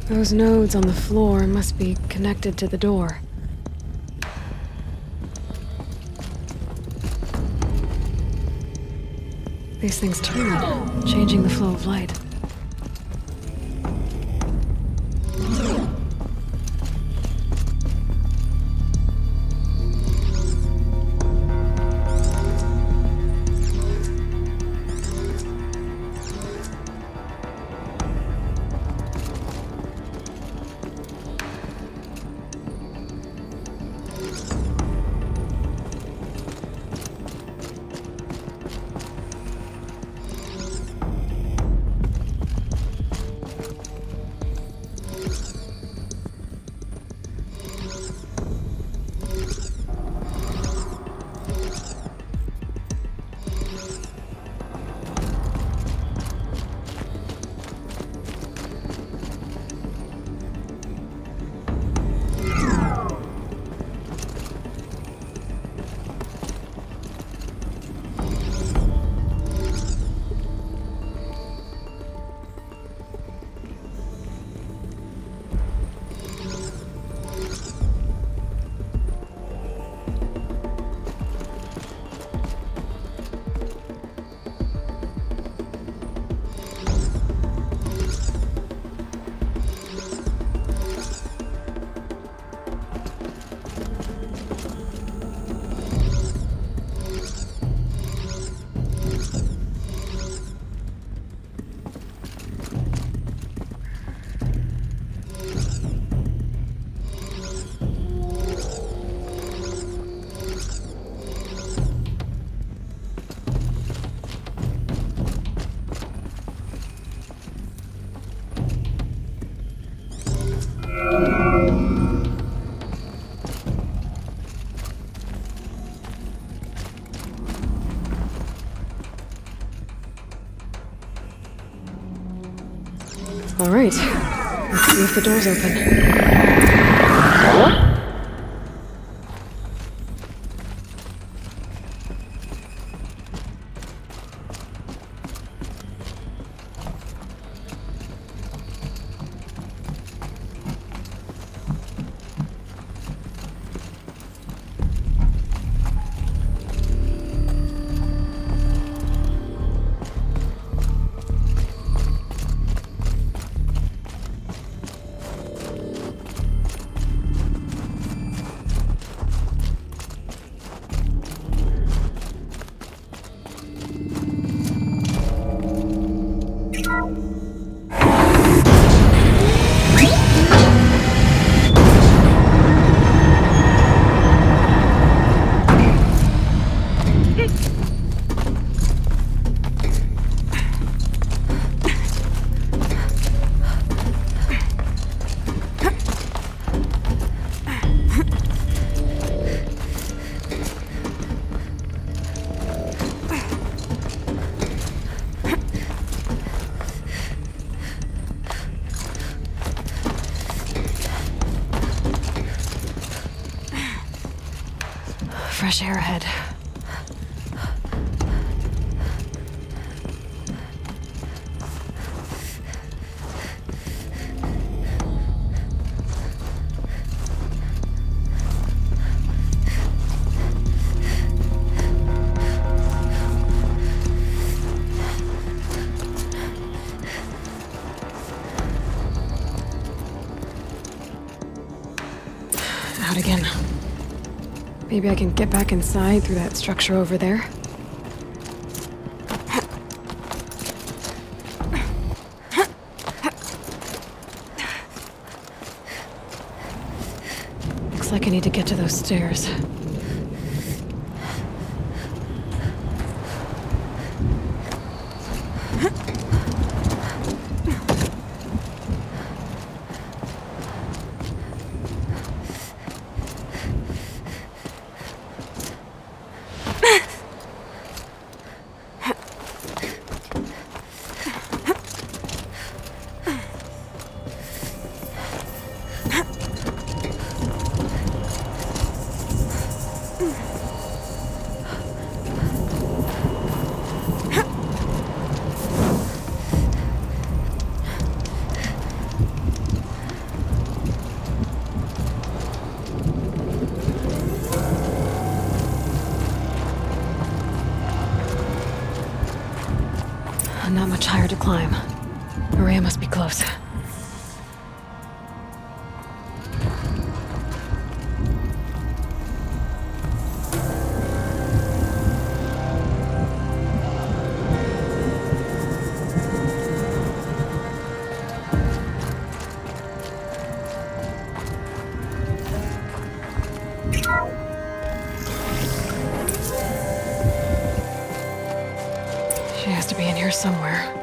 Those nodes on the floor must be connected to the door. These things turn, changing the flow of light. All right, let's see if the door's open. Fresh air ahead. Out again. Maybe I can get back inside through that structure over there. Looks like I need to get to those stairs. Not much higher to climb. Ourea must be close. She has to be in here somewhere.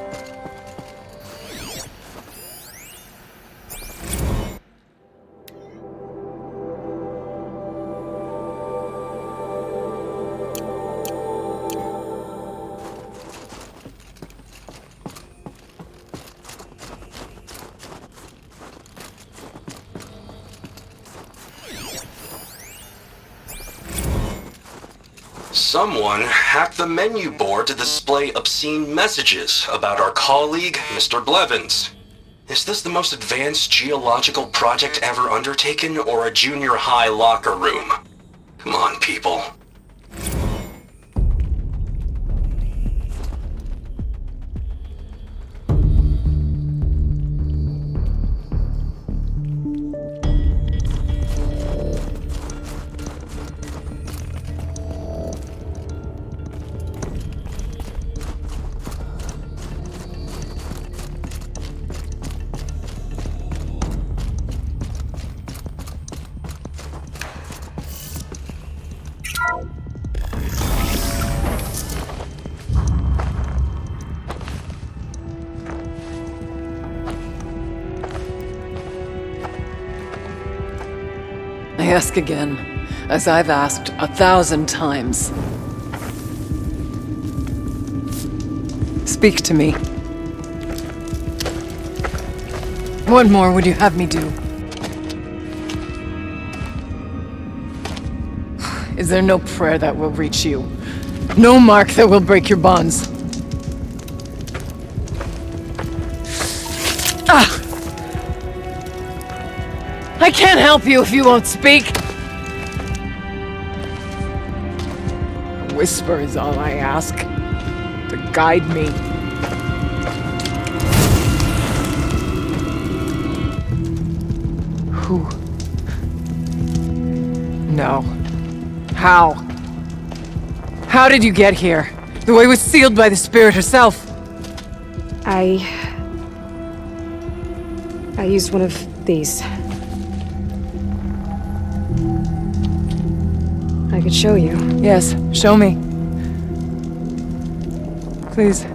Someone hacked the menu board to display obscene messages about our colleague, Mr. Blevins. Is this the most advanced geological project ever undertaken, or a junior high locker room? Come on, people. I ask again, as I've asked 1,000 times. Speak to me. What more would you have me do? Is there no prayer that will reach you? No mark that will break your bonds? Ah! I can't help you if you won't speak! A whisper is all I ask. To guide me. Who? No. How? How did you get here? The way was sealed by the spirit herself. I used one of these. I could show you. Yes, show me. Please.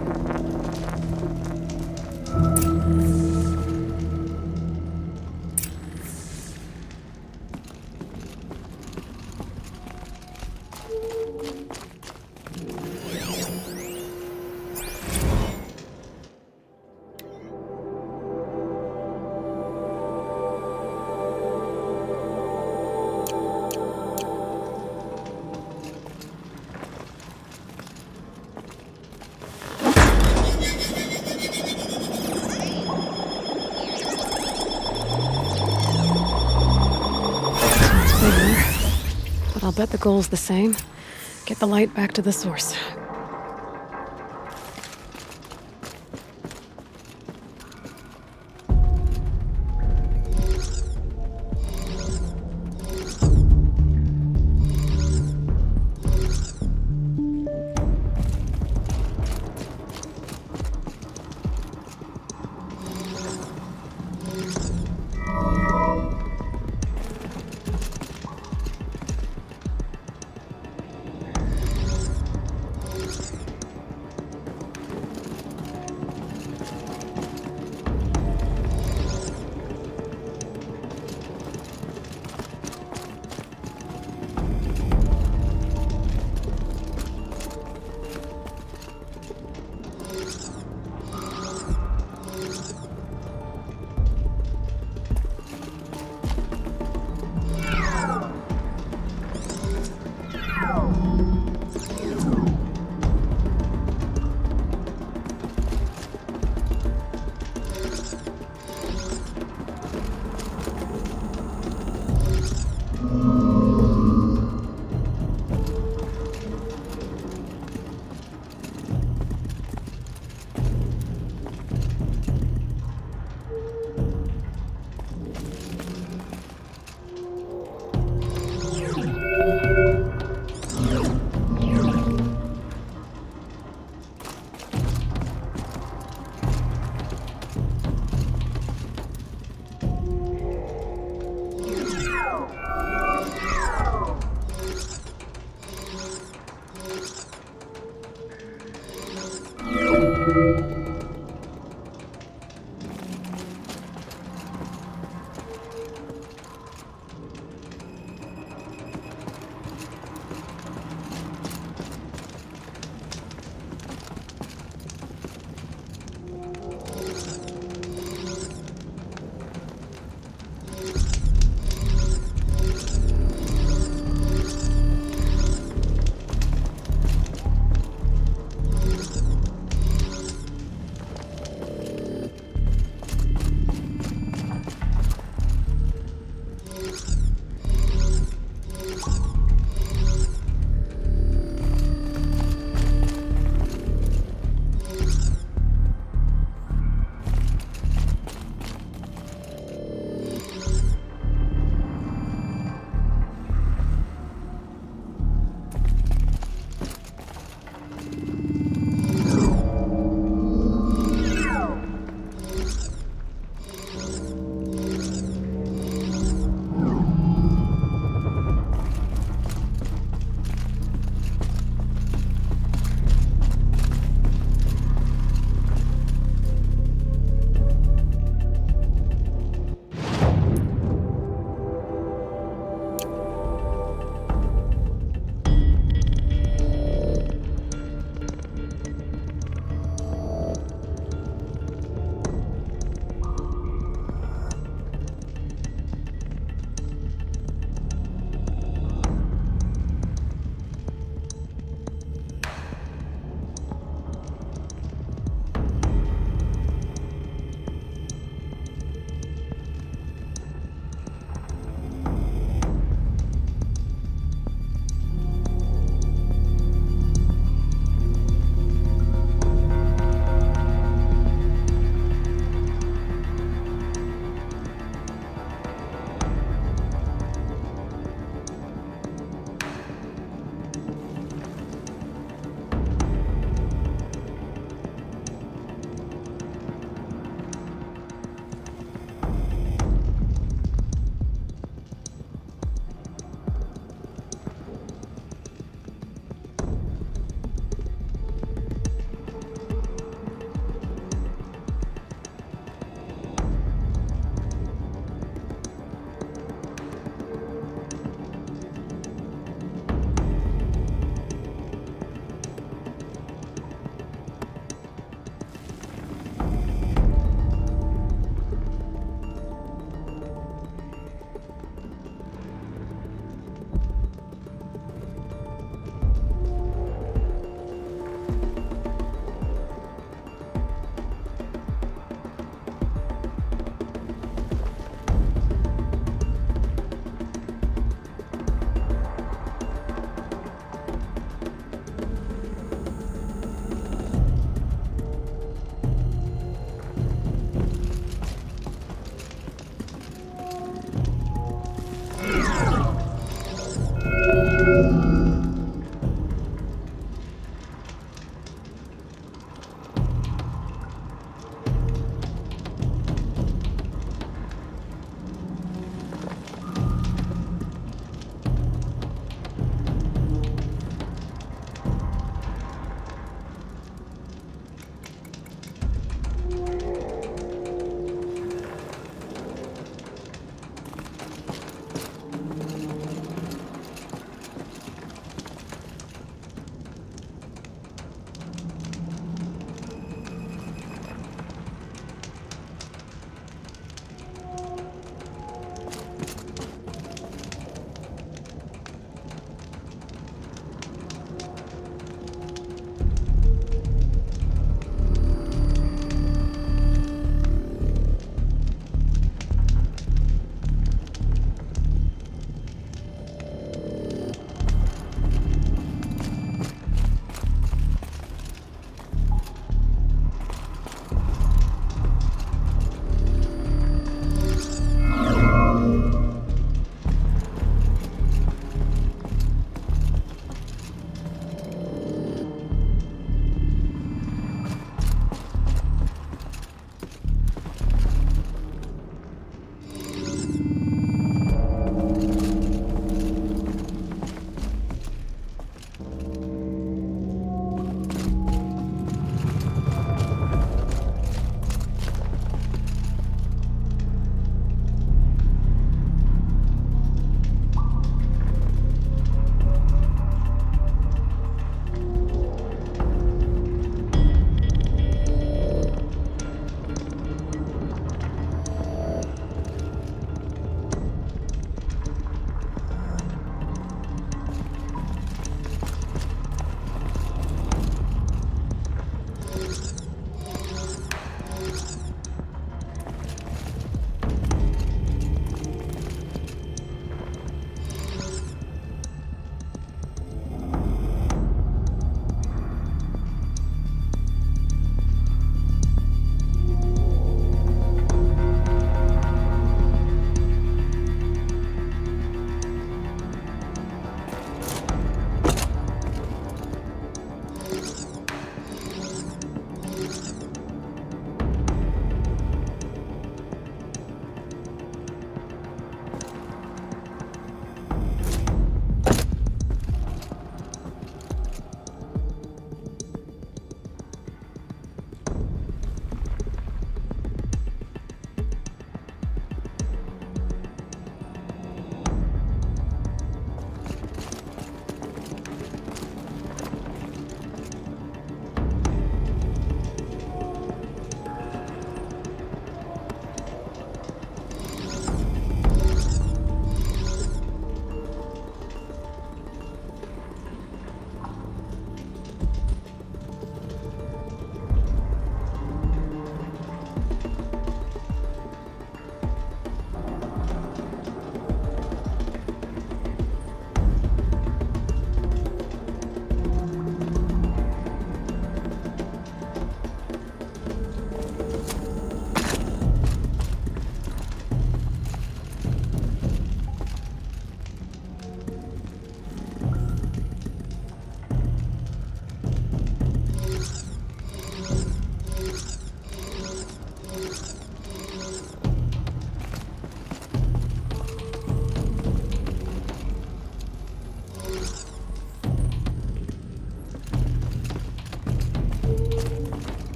But I'll bet the goal's the same. Get the light back to the source.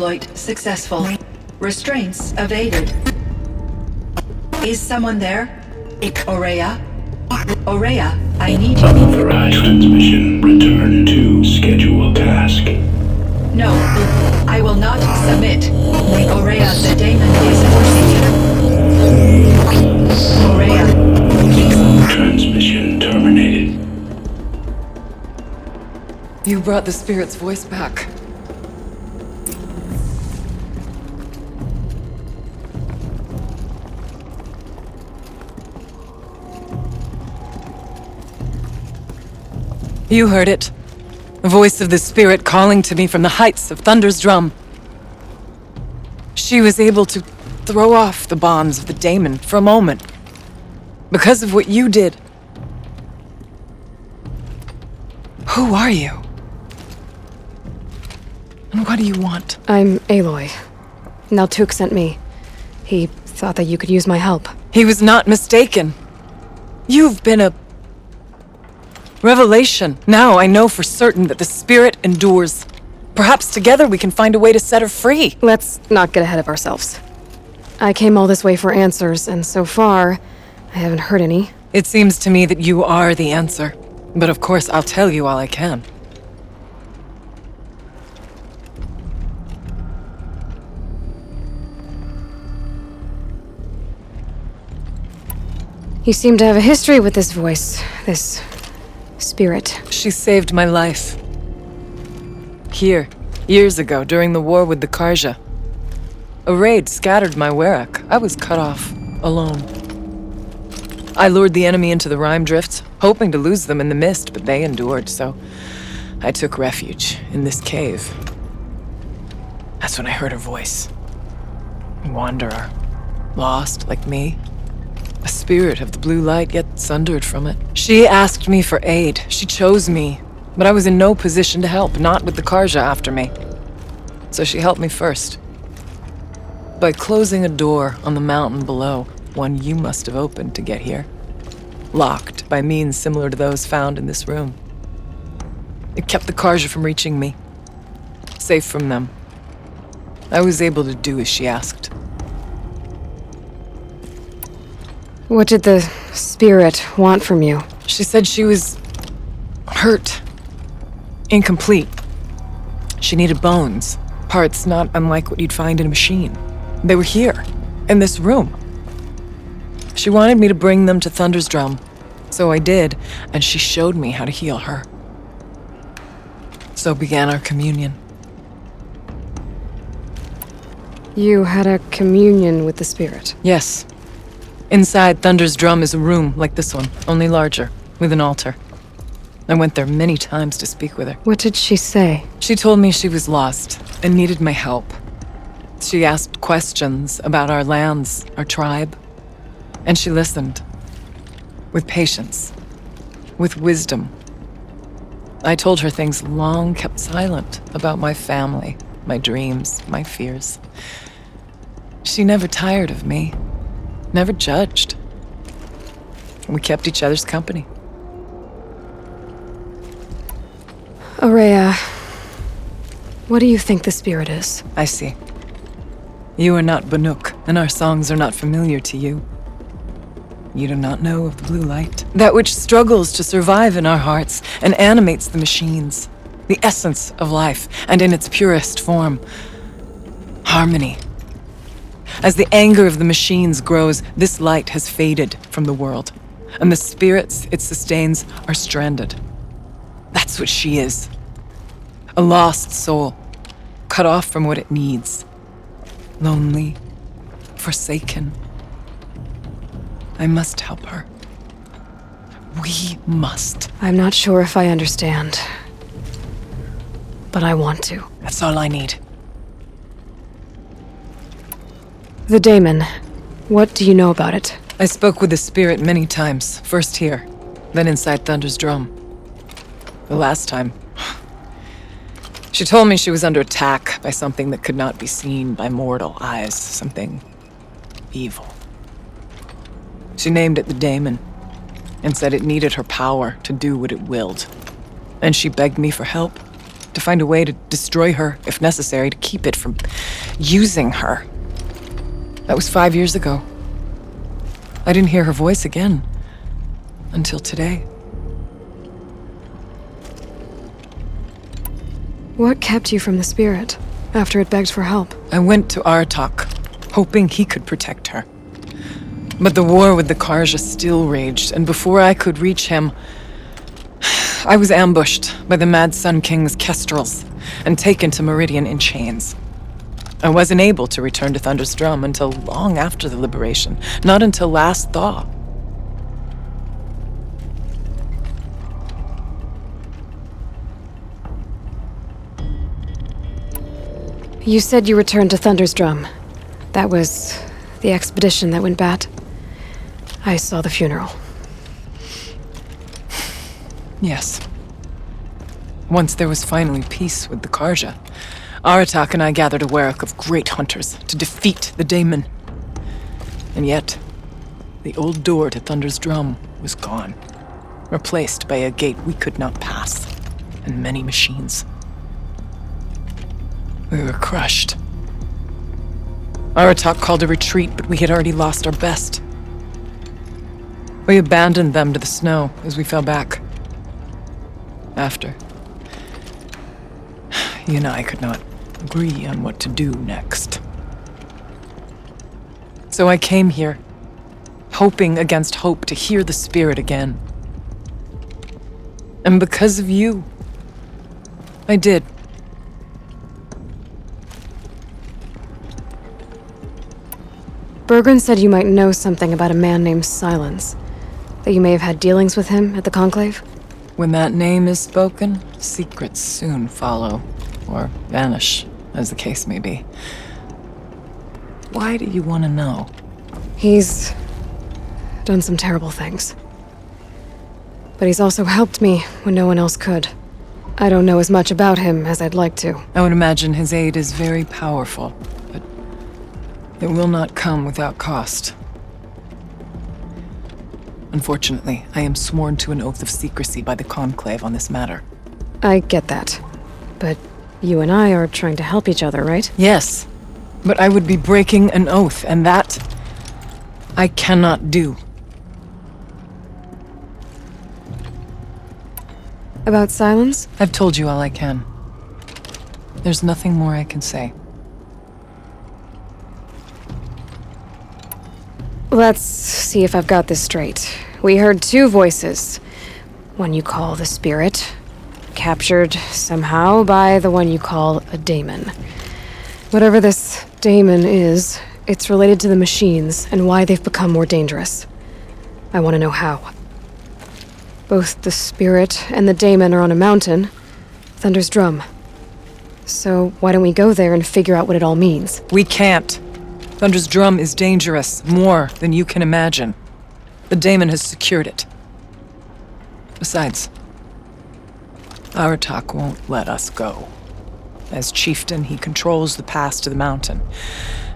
exploit successful. Restraints evaded. Is someone there? Ourea? Ourea, I need you. Unauthorized transmission. Return to scheduled task. No, I will not submit. Ourea, the daemon is forcing you. Ourea. Transmission terminated. You brought the spirit's voice back. You heard it. The voice of the spirit calling to me from the heights of Thunder's drum. She was able to throw off the bonds of the daemon for a moment. Because of what you did. Who are you? And what do you want? I'm Aloy. Naltuk sent me. He thought that you could use my help. He was not mistaken. You've been a revelation. Now I know for certain that the spirit endures. Perhaps together we can find a way to set her free. Let's not get ahead of ourselves. I came all this way for answers, and so far, I haven't heard any. It seems to me that you are the answer. But of course, I'll tell you all I can. You seem to have a history with this voice, this spirit. She saved my life. Here, years ago, during the war with the Karja. A raid scattered my Werak. I was cut off, alone. I lured the enemy into the Rime Drifts, hoping to lose them in the mist, but they endured, so I took refuge in this cave. That's when I heard her voice. A wanderer, lost like me. A spirit of the blue light, yet sundered from it. She asked me for aid. She chose me, but I was in no position to help, not with the Karja after me. So she helped me first. By closing a door on the mountain below, one you must have opened to get here. Locked by means similar to those found in this room. It kept the Karja from reaching me. Safe from them. I was able to do as she asked. What did the spirit want from you? She said she was hurt. Incomplete. She needed bones. Parts not unlike what you'd find in a machine. They were here, in this room. She wanted me to bring them to Thunder's drum. So I did, and she showed me how to heal her. So began our communion. You had a communion with the spirit. Yes. Inside Thunder's drum is a room like this one, only larger, with an altar. I went there many times to speak with her. What did she say? She told me she was lost and needed my help. She asked questions about our lands, our tribe, and she listened. With patience. With wisdom. I told her things long kept silent about my family, my dreams, my fears. She never tired of me. Never judged. We kept each other's company. Ourea, what do you think the spirit is? I see. You are not Banuk, and our songs are not familiar to you. You do not know of the blue light. That which struggles to survive in our hearts and animates the machines. The essence of life, and in its purest form. Harmony. As the anger of the machines grows, this light has faded from the world, and the spirits it sustains are stranded. That's what she is. A lost soul, cut off from what it needs. Lonely, forsaken. I must help her. We must. I'm not sure if I understand, but I want to. That's all I need. The daemon. What do you know about it? I spoke with the spirit many times, first here, then inside Thunder's drum. The last time, she told me she was under attack by something that could not be seen by mortal eyes, something evil. She named it the daemon, and said it needed her power to do what it willed. And she begged me for help. To find a way to destroy her, if necessary, to keep it from using her. That was 5 years ago. I didn't hear her voice again. Until today. What kept you from the spirit after it begged for help? I went to Aratak, hoping he could protect her. But the war with the Karja still raged, and before I could reach him, I was ambushed by the Mad Sun King's kestrels and taken to Meridian in chains. I wasn't able to return to Thunder's Drum until long after the liberation, not until last thaw. You said you returned to Thunder's Drum. That was the expedition that went bad. I saw the funeral. Yes. Once there was finally peace with the Karja, Aratak and I gathered a Werak of great hunters to defeat the daemon. And yet, the old door to Thunder's Drum was gone, replaced by a gate we could not pass, and many machines. We were crushed. Aratak called a retreat, but we had already lost our best. We abandoned them to the snow as we fell back. After, you and I could not agree on what to do next. So I came here, hoping against hope to hear the spirit again. And because of you, I did. Bergren said you might know something about a man named Silence. That you may have had dealings with him at the Conclave? When that name is spoken, secrets soon follow, or vanish, as the case may be. Why do you want to know? He's done some terrible things. But he's also helped me when no one else could. I don't know as much about him as I'd like to. I would imagine his aid is very powerful, but it will not come without cost. Unfortunately, I am sworn to an oath of secrecy by the Conclave on this matter. I get that. But you and I are trying to help each other, right? Yes, but I would be breaking an oath, and that I cannot do. About Silence? I've told you all I can. There's nothing more I can say. Let's see if I've got this straight. We heard two voices. One you call the spirit, captured somehow by the one you call a daemon. Whatever this daemon is, it's related to the machines and why they've become more dangerous. I want to know how. Both the spirit and the daemon are on a mountain, Thunder's Drum. So why don't we go there and figure out what it all means? We can't. Thunder's Drum is dangerous, more than you can imagine. The daemon has secured it. Besides, Aratak won't let us go. As chieftain, he controls the pass to the mountain,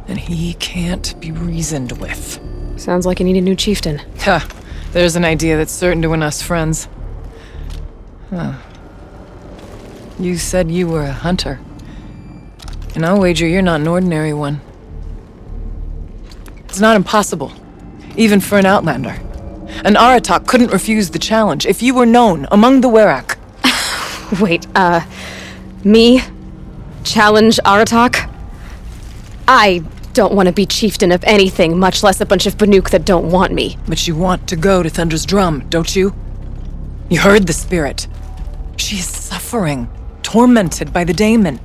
and he can't be reasoned with. Sounds like you need a new chieftain. Ha! There's an idea that's certain to win us friends. Huh. You said you were a hunter. And I'll wager you're not an ordinary one. It's not impossible, even for an outlander. And Aratak couldn't refuse the challenge if you were known among the Werak. Wait, me? Challenge Aratak? I don't want to be chieftain of anything, much less a bunch of Banuk that don't want me. But you want to go to Thunder's Drum, don't you? You heard the spirit. She is suffering, tormented by the daemon.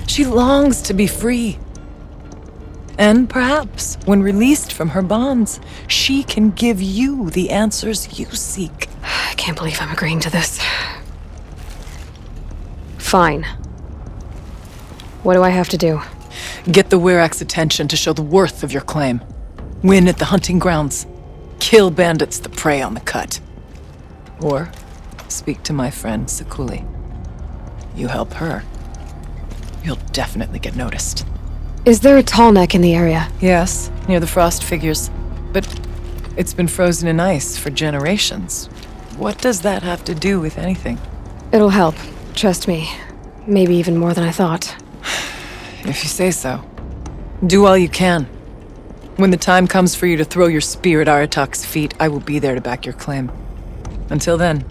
She longs to be free. And perhaps, when released from her bonds, she can give you the answers you seek. I can't believe I'm agreeing to this. Fine. What do I have to do? Get the Werak's attention to show the worth of your claim. Win at the hunting grounds. Kill bandits that prey on the cut. Or speak to my friend Sakuli. You help her, you'll definitely get noticed. Is there a Tallneck in the area? Yes, near the Frostfigures. But it's been frozen in ice for generations. What does that have to do with anything? It'll help. Trust me. Maybe even more than I thought. If you say so. Do all you can. When the time comes for you to throw your spear at Aratak's feet, I will be there to back your claim. Until then,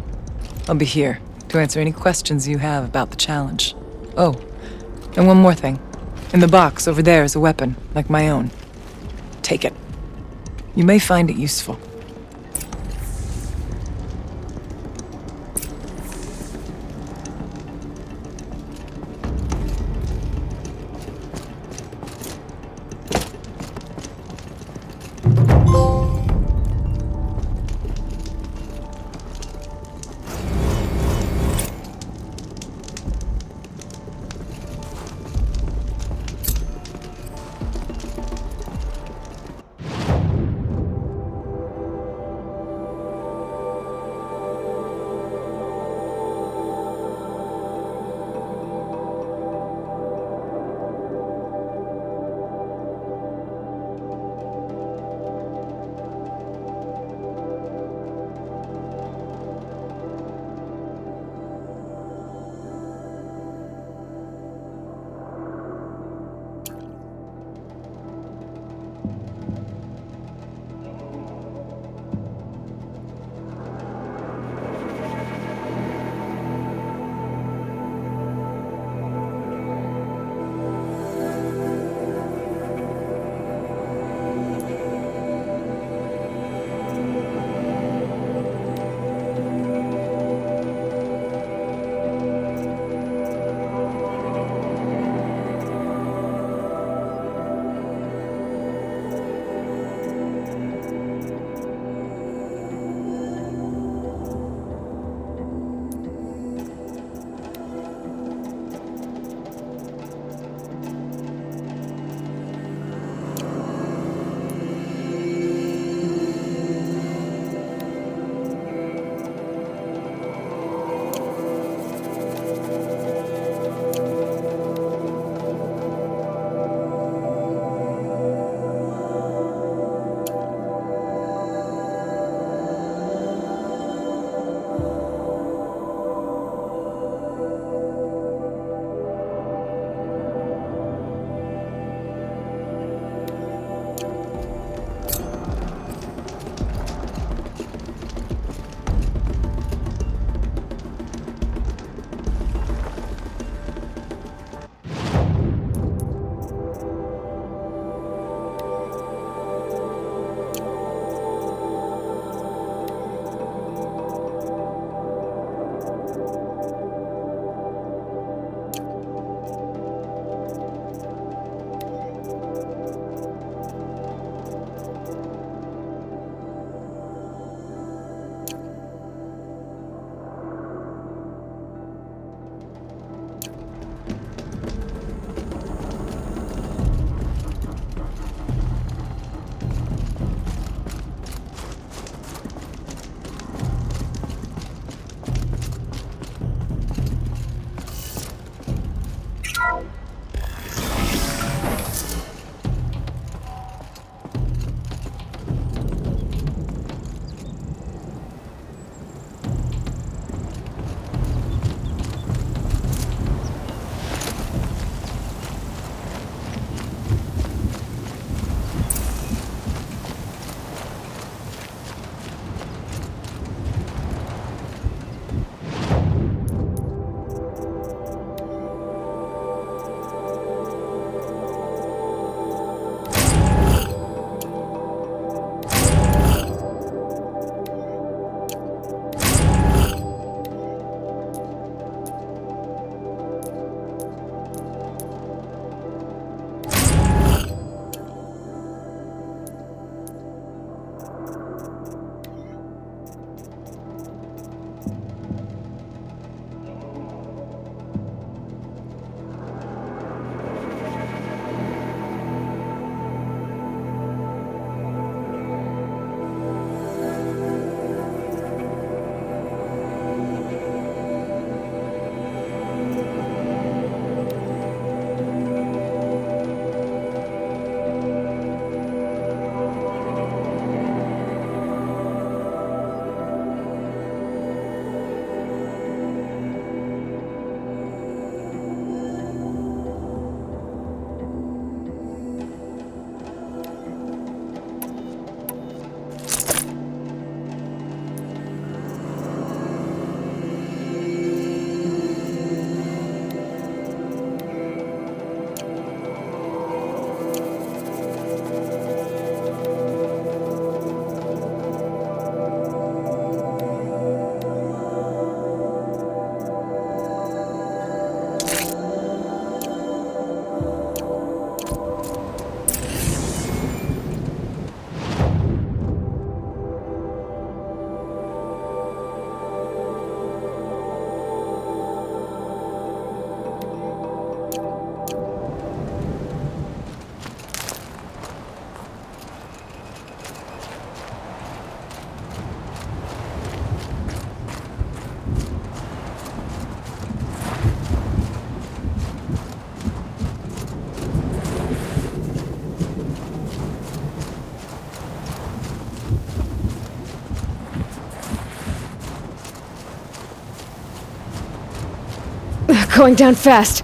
I'll be here to answer any questions you have about the challenge. Oh, and one more thing. In the box over there is a weapon, like my own. Take it. You may find it useful. Going down fast.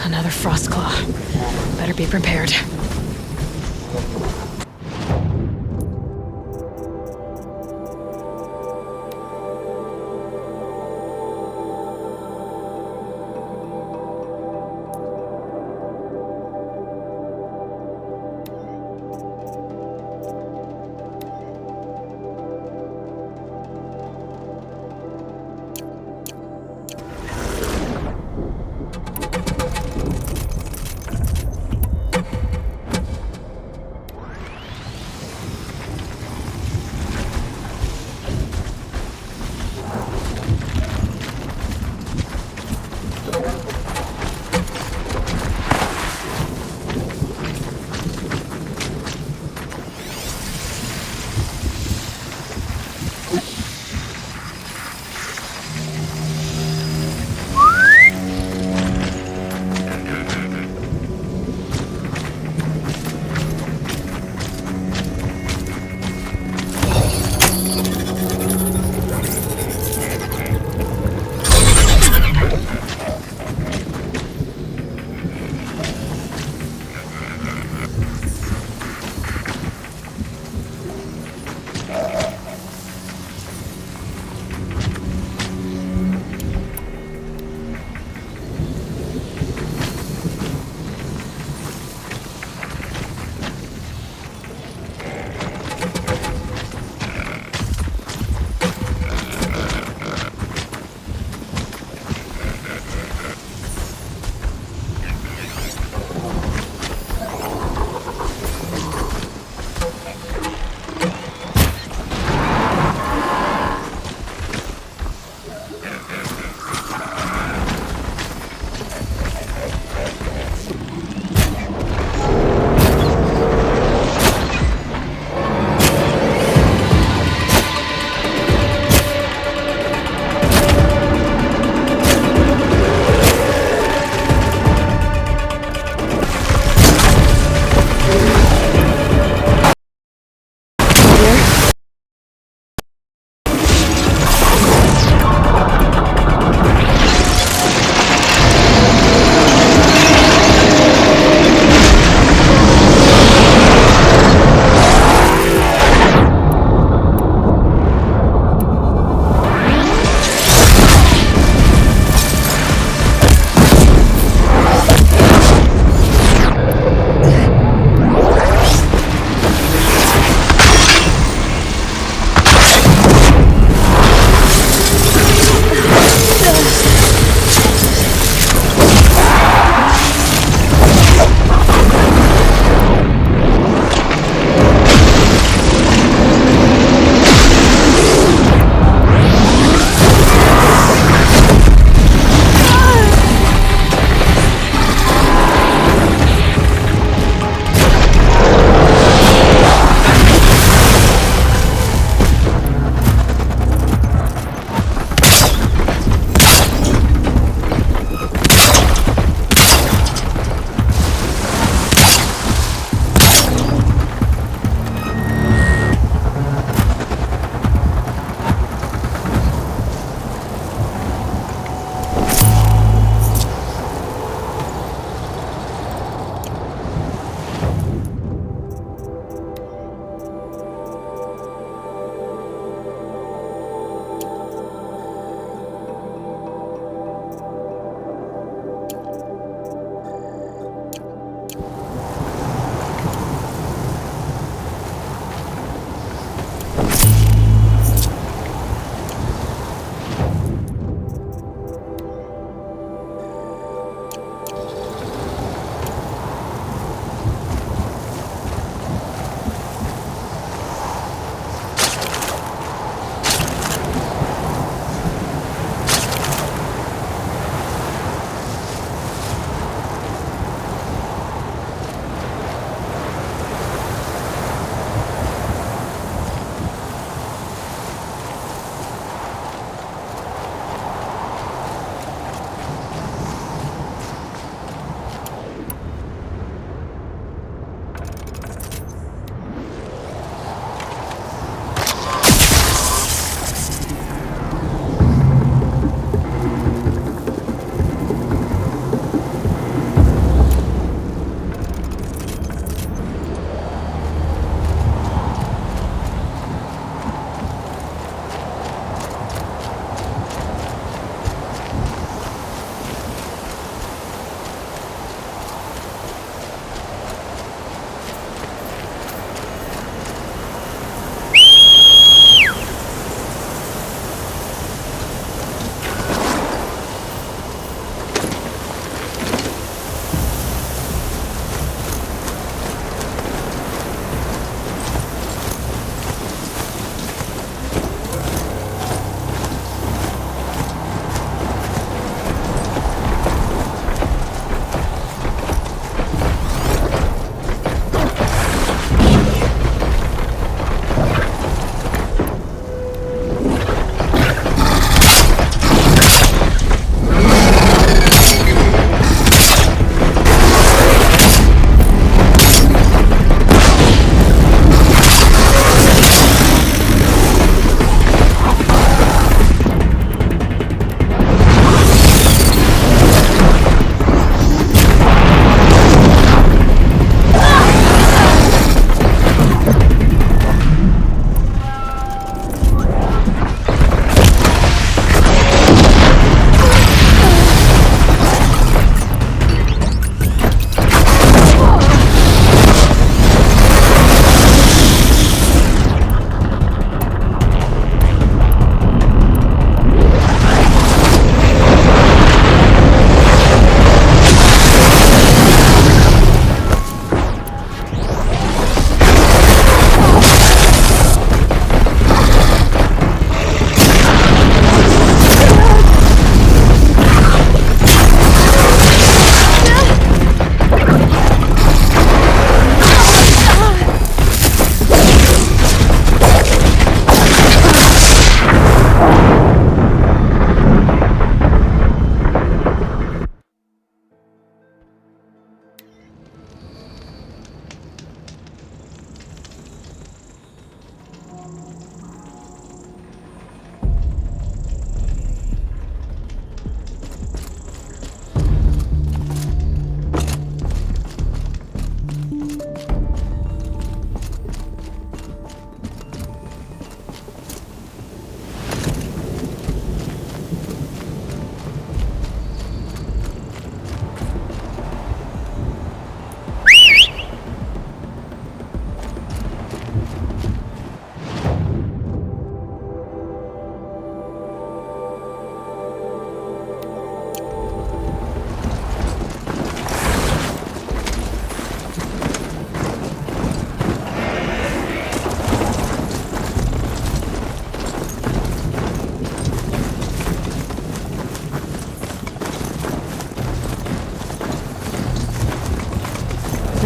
Another Frostclaw. Better be prepared.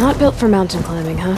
Not built for mountain climbing, huh?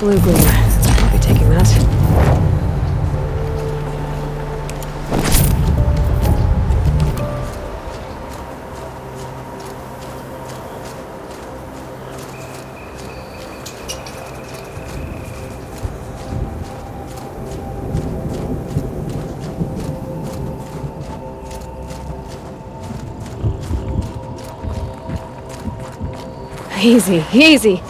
Blue gleam. I'll be taking that. Easy, easy.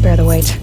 Bear the weight.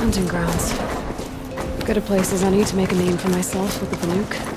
Hunting grounds. Good a place as any to make a name for myself with the Banuk.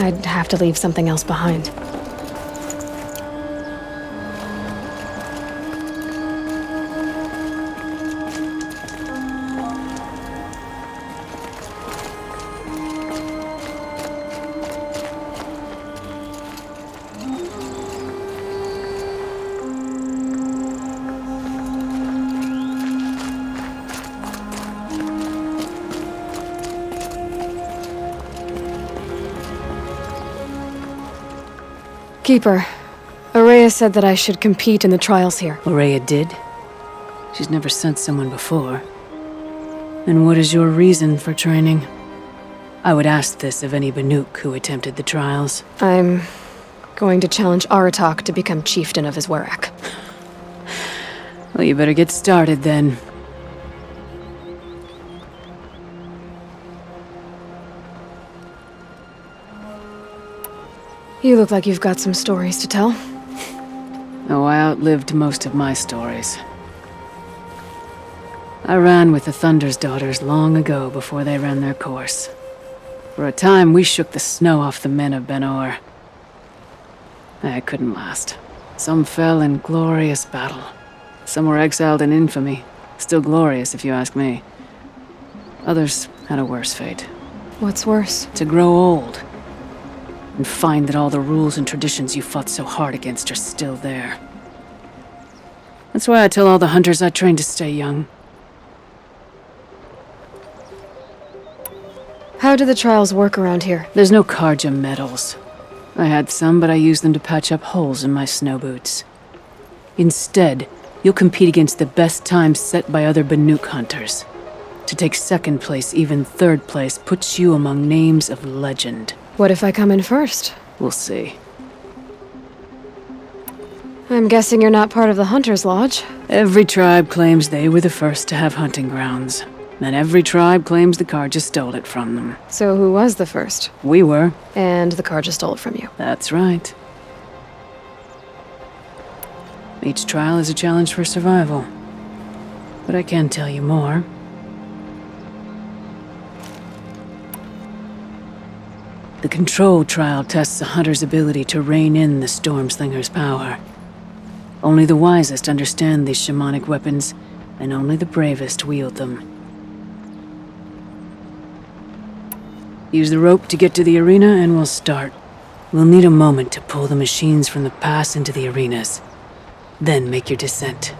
I'd have to leave something else behind. Keeper, Ourea said that I should compete in the trials here. Ourea did? She's never sent someone before. And what is your reason for training? I would ask this of any Banuk who attempted the trials. I'm going to challenge Aratak to become chieftain of his Werak. Well, you better get started then. You look like you've got some stories to tell. Oh, I outlived most of my stories. I ran with the Thunder's daughters long ago before they ran their course. For a time, we shook the snow off the men of Ben-Or. I couldn't last. Some fell in glorious battle. Some were exiled in infamy. Still glorious, if you ask me. Others had a worse fate. What's worse? To grow old. And find that all the rules and traditions you fought so hard against are still there. That's why I tell all the hunters I train to stay young. How do the trials work around here? There's no Karja medals. I had some, but I used them to patch up holes in my snow boots. Instead, you'll compete against the best times set by other Banuk hunters. To take second place, even third place, puts you among names of legend. What if I come in first? We'll see. I'm guessing you're not part of the Hunter's Lodge. Every tribe claims they were the first to have hunting grounds. And every tribe claims the Karja stole it from them. So who was the first? We were. And the Karja stole it from you. That's right. Each trial is a challenge for survival. But I can tell you more. The Control trial tests a hunter's ability to rein in the Stormslinger's power. Only the wisest understand these shamanic weapons, and only the bravest wield them. Use the rope to get to the arena, and we'll start. We'll need a moment to pull the machines from the pass into the arenas. Then make your descent.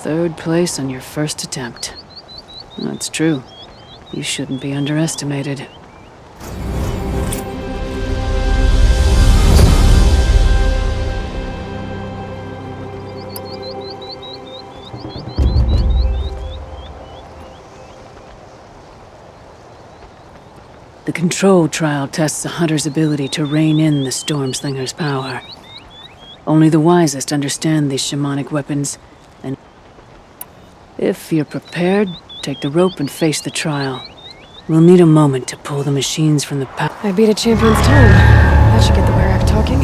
3rd place on your first attempt. That's true. You shouldn't be underestimated. The control trial tests a hunter's ability to rein in the Stormslinger's power. Only the wisest understand these shamanic weapons, and if you're prepared, take the rope and face the trial. We'll need a moment to pull the machines from the I beat a champion's time. That should get the Werak talking.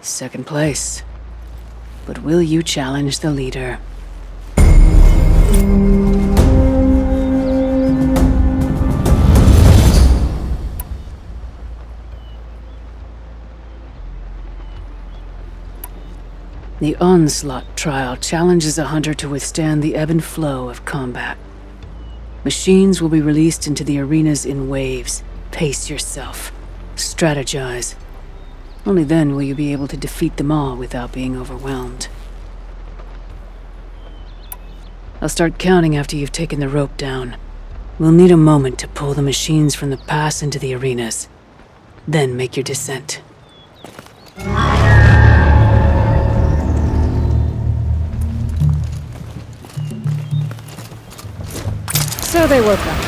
Second place. But will you challenge the leader? The Onslaught trial challenges a hunter to withstand the ebb and flow of combat. Machines will be released into the arenas in waves. Pace yourself. Strategize. Only then will you be able to defeat them all without being overwhelmed. I'll start counting after you've taken the rope down. We'll need a moment to pull the machines from the pass into the arenas. Then make your descent. So they woke up.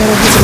Better hit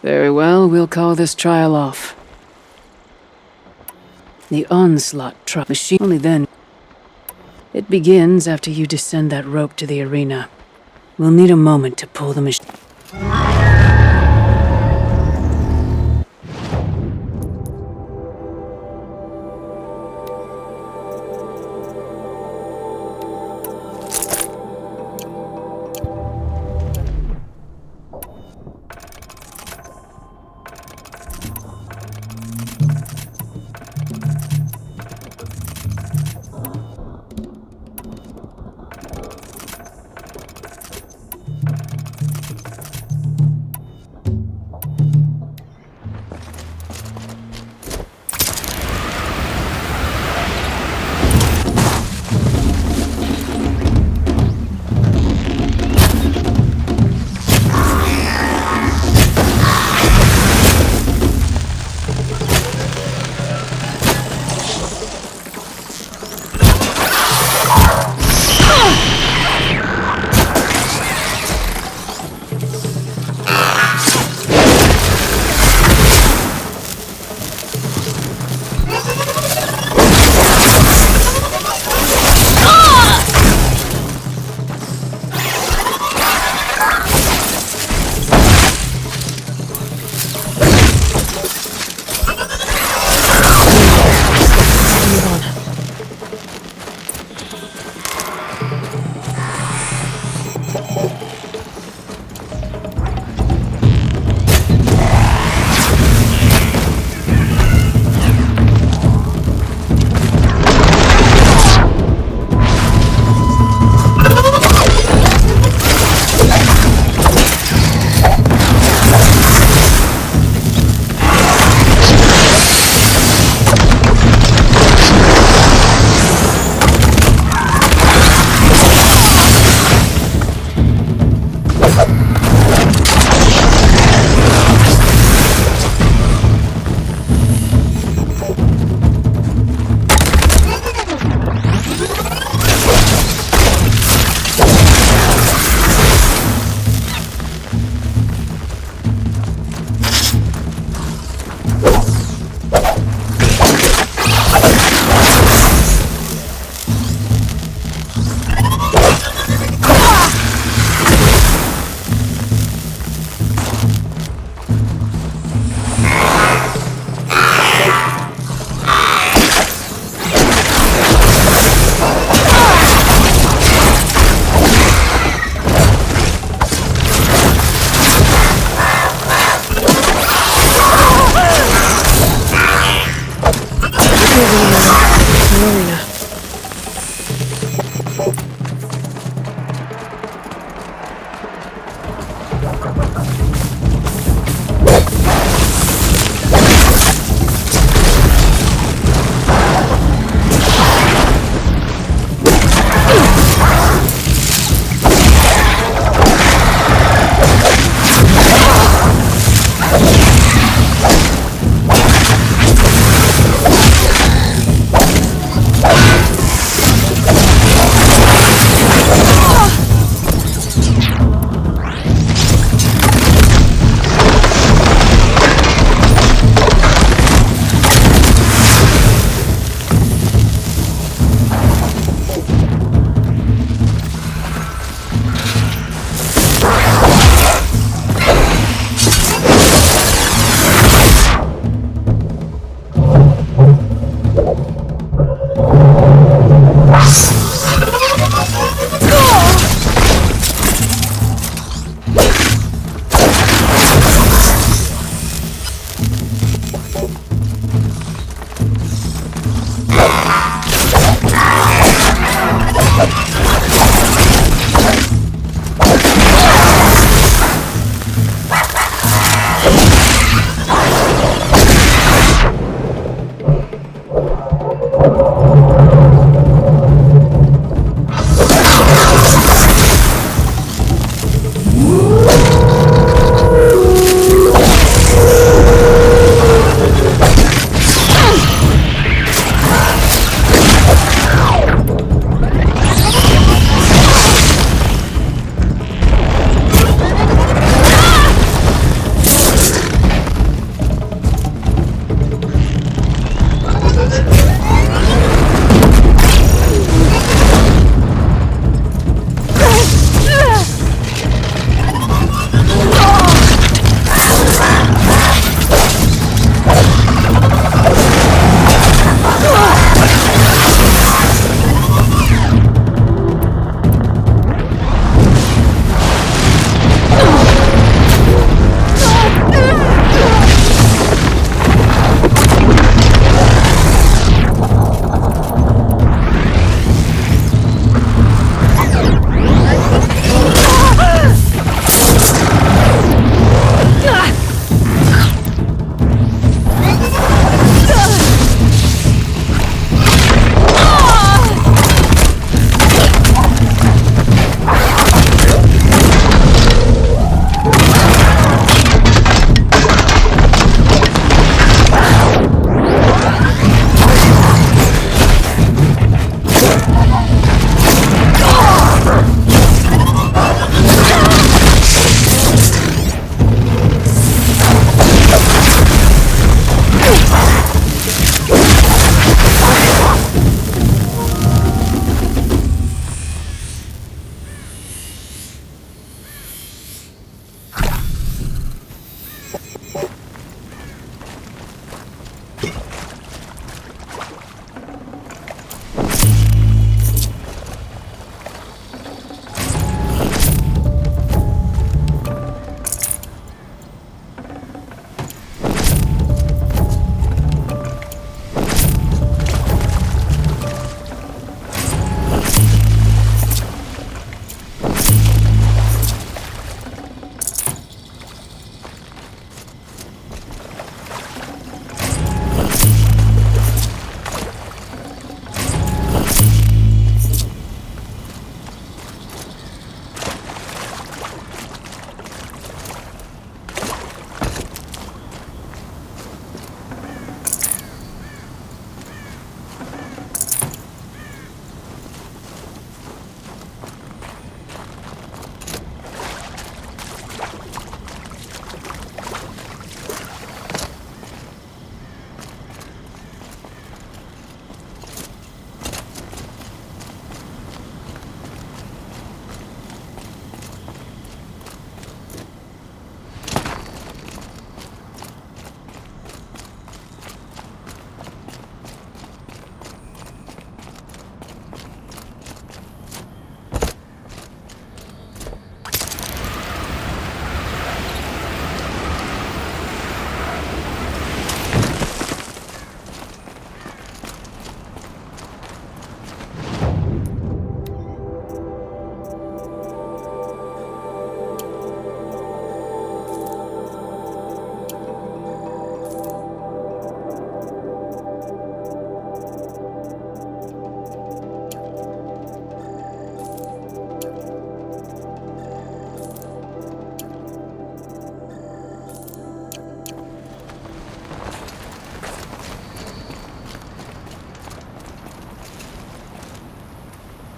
Very well, we'll call this trial off. The onslaught truck machine only then. It begins after you descend that rope to the arena. We'll need a moment to pull the machine.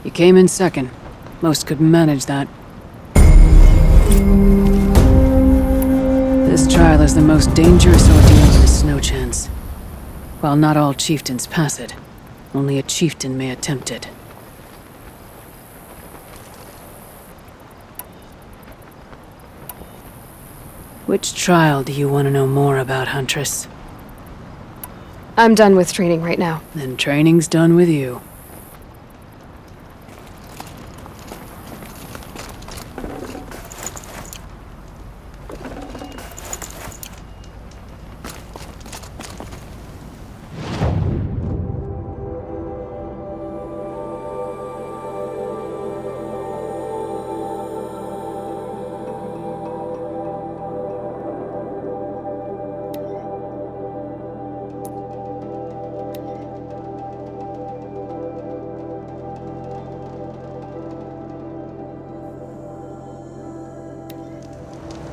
You came in second. Most could manage that. This trial is the most dangerous ordeal in the Snow Chance. While not all chieftains pass it, only a chieftain may attempt it. Which trial do you want to know more about, Huntress? I'm done with training right now. Then training's done with you.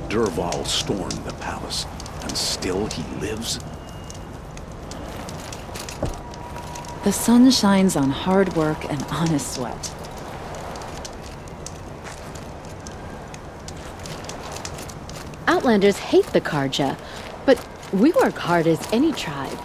Dervahl stormed the palace, and still he lives? The sun shines on hard work and honest sweat. Outlanders hate the Karja, but we work hard as any tribe.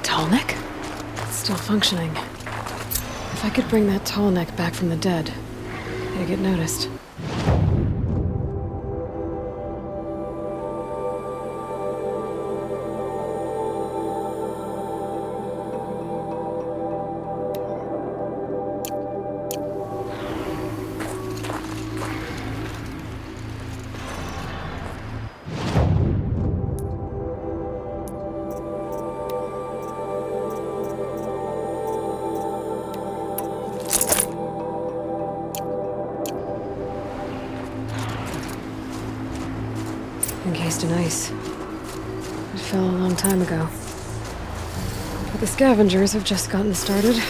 Tallneck? It's still functioning. If I could bring that Tallneck back from the dead, it'd get noticed. Encased in ice. It fell a long time ago. But the scavengers have just gotten started.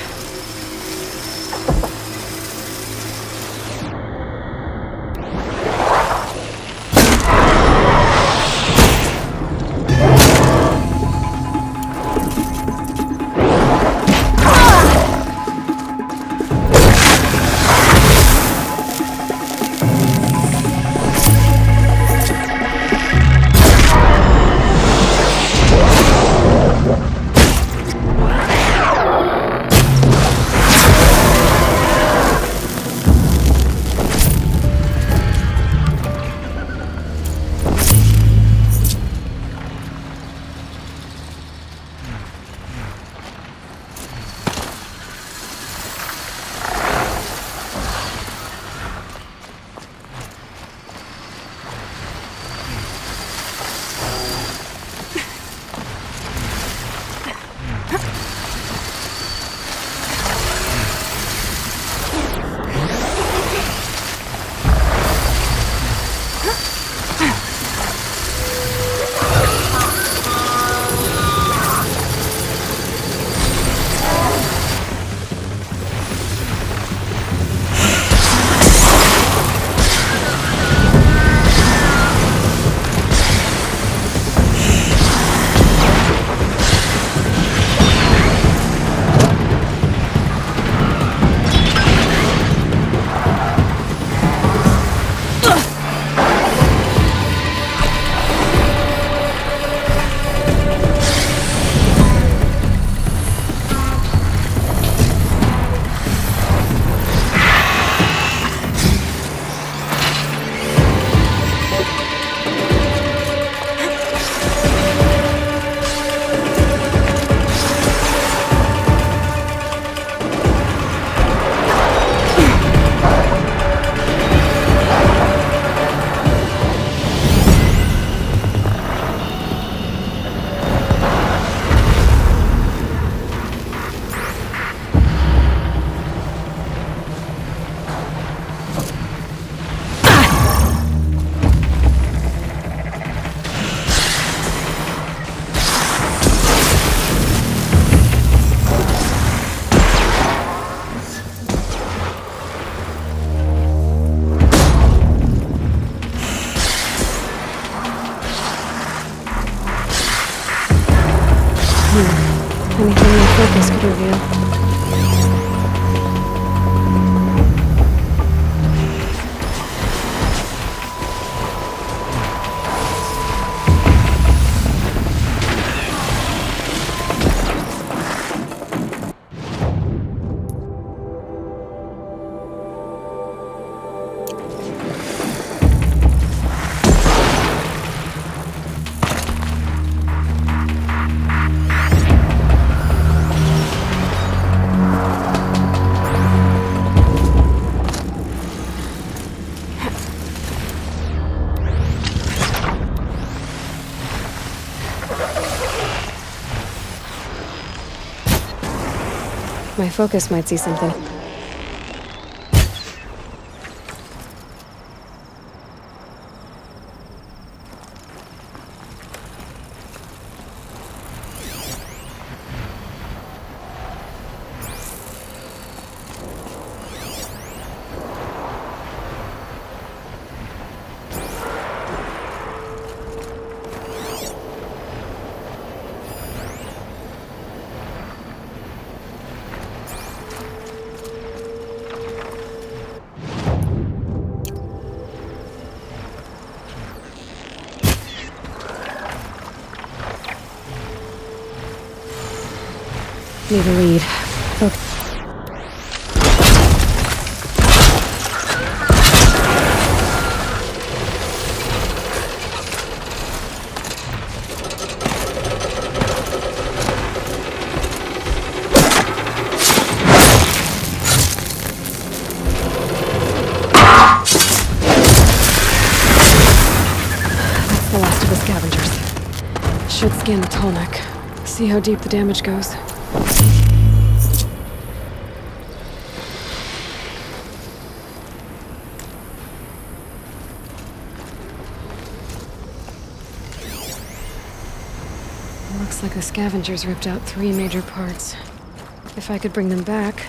reveal. My focus might see something. Need a lead. Focus. That's the last of the scavengers. Should scan the Tallneck. See how deep the damage goes. Looks like the scavengers ripped out 3 major parts. If I could bring them back,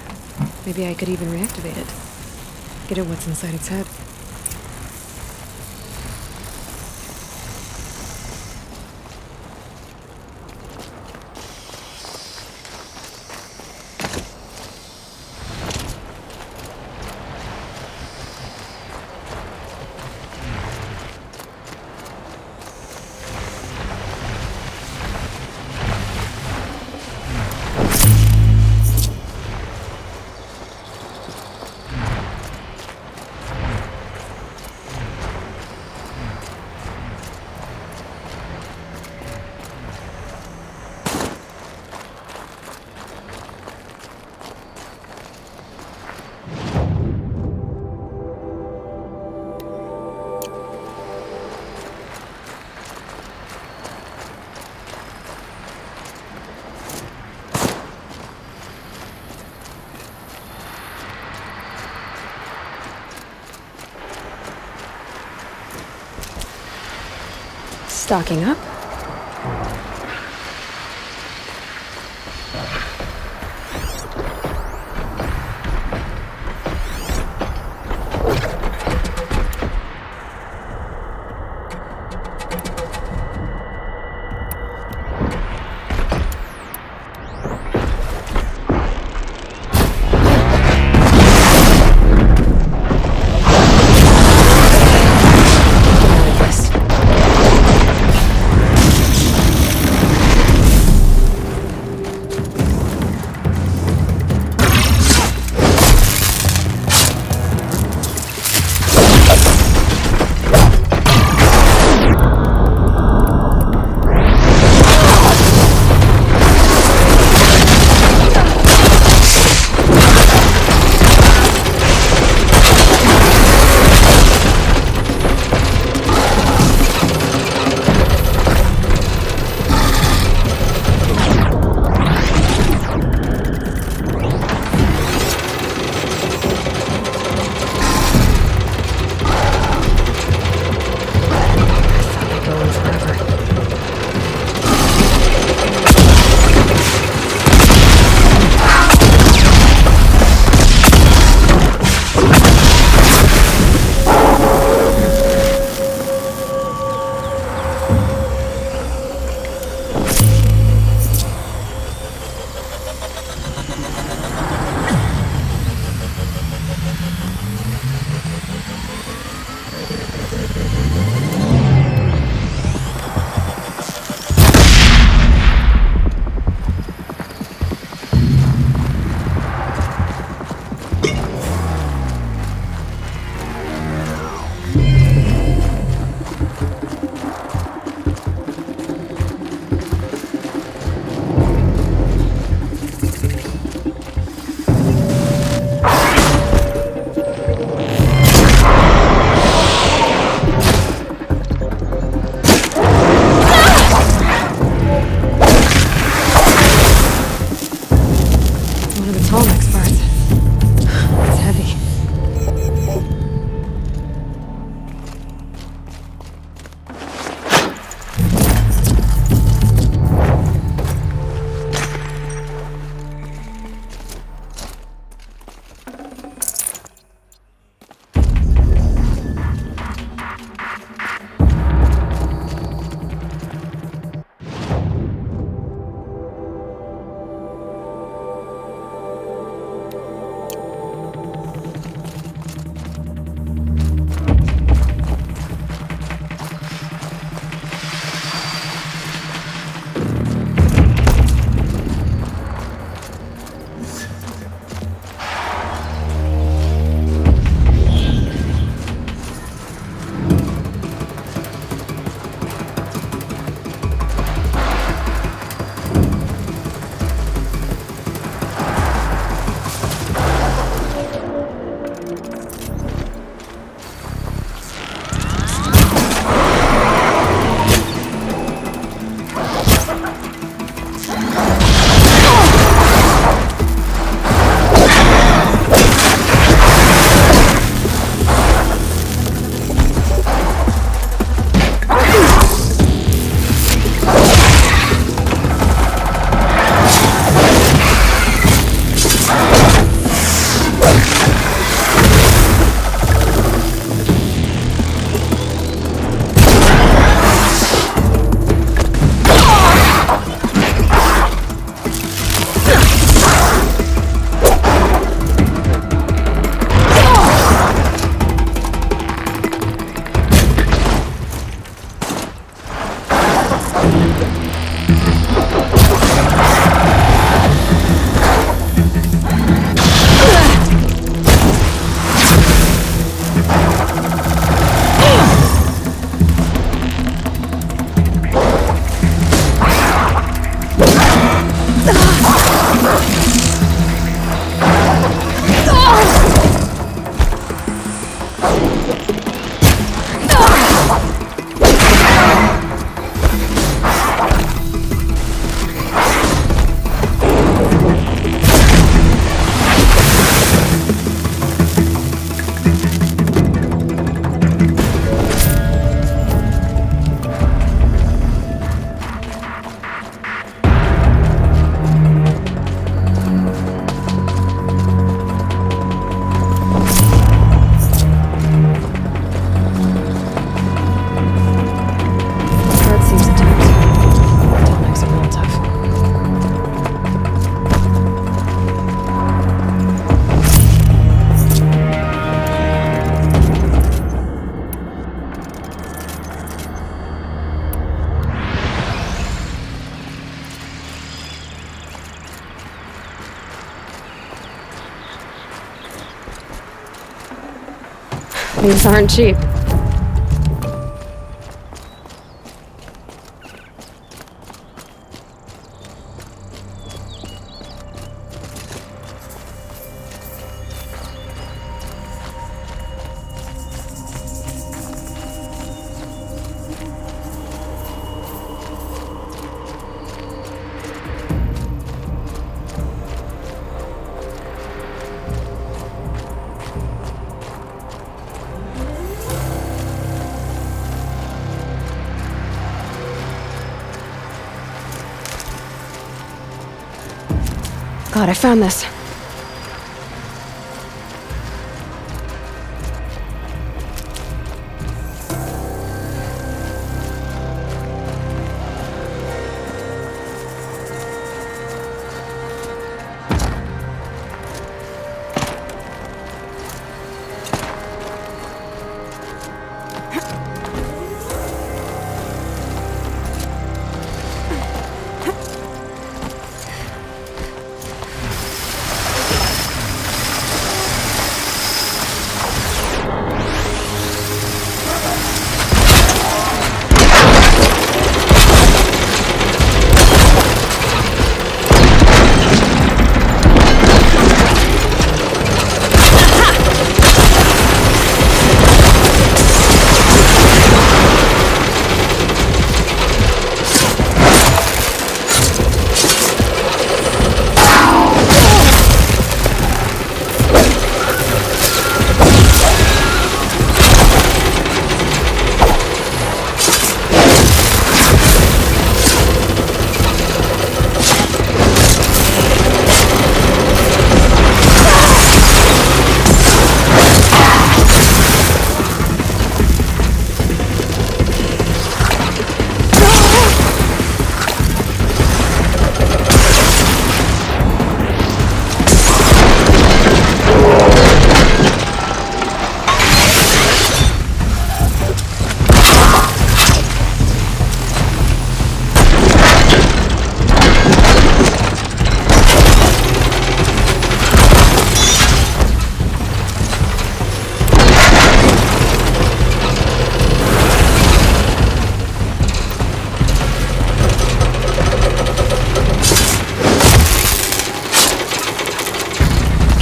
maybe I could even reactivate it. Get at what's inside its head. Stocking up. It's heavy. These aren't cheap. God, I found this.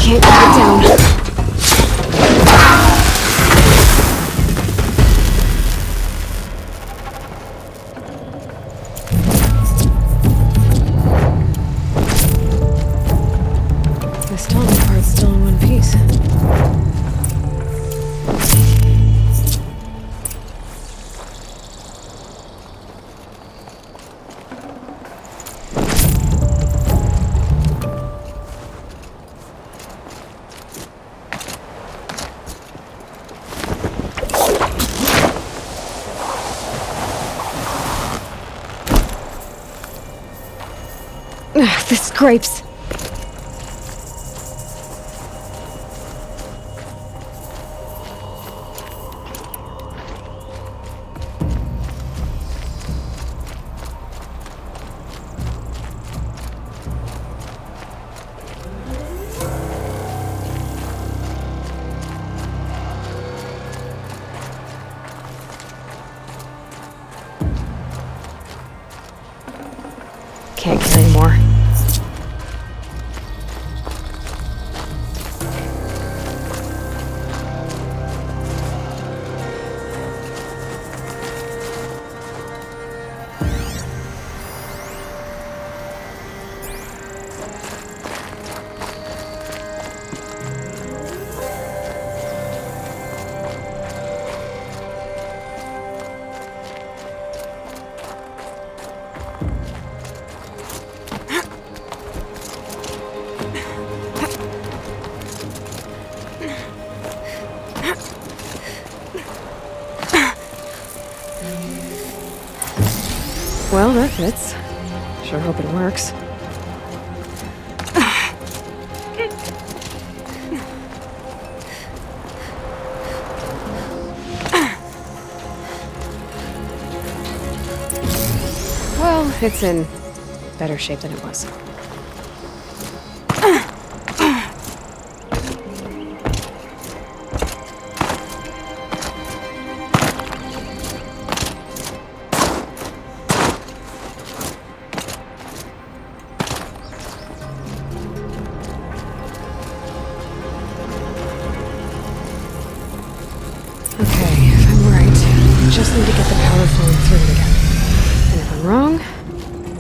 can't keep it down. This Tallneck part's still in one piece. Ugh, the scrapes. Can't get any more. Well, that fits. Sure hope it works. Well, it's in better shape than it was. Okay, if I'm right, I just need to get the power flowing through it again. And if I'm wrong,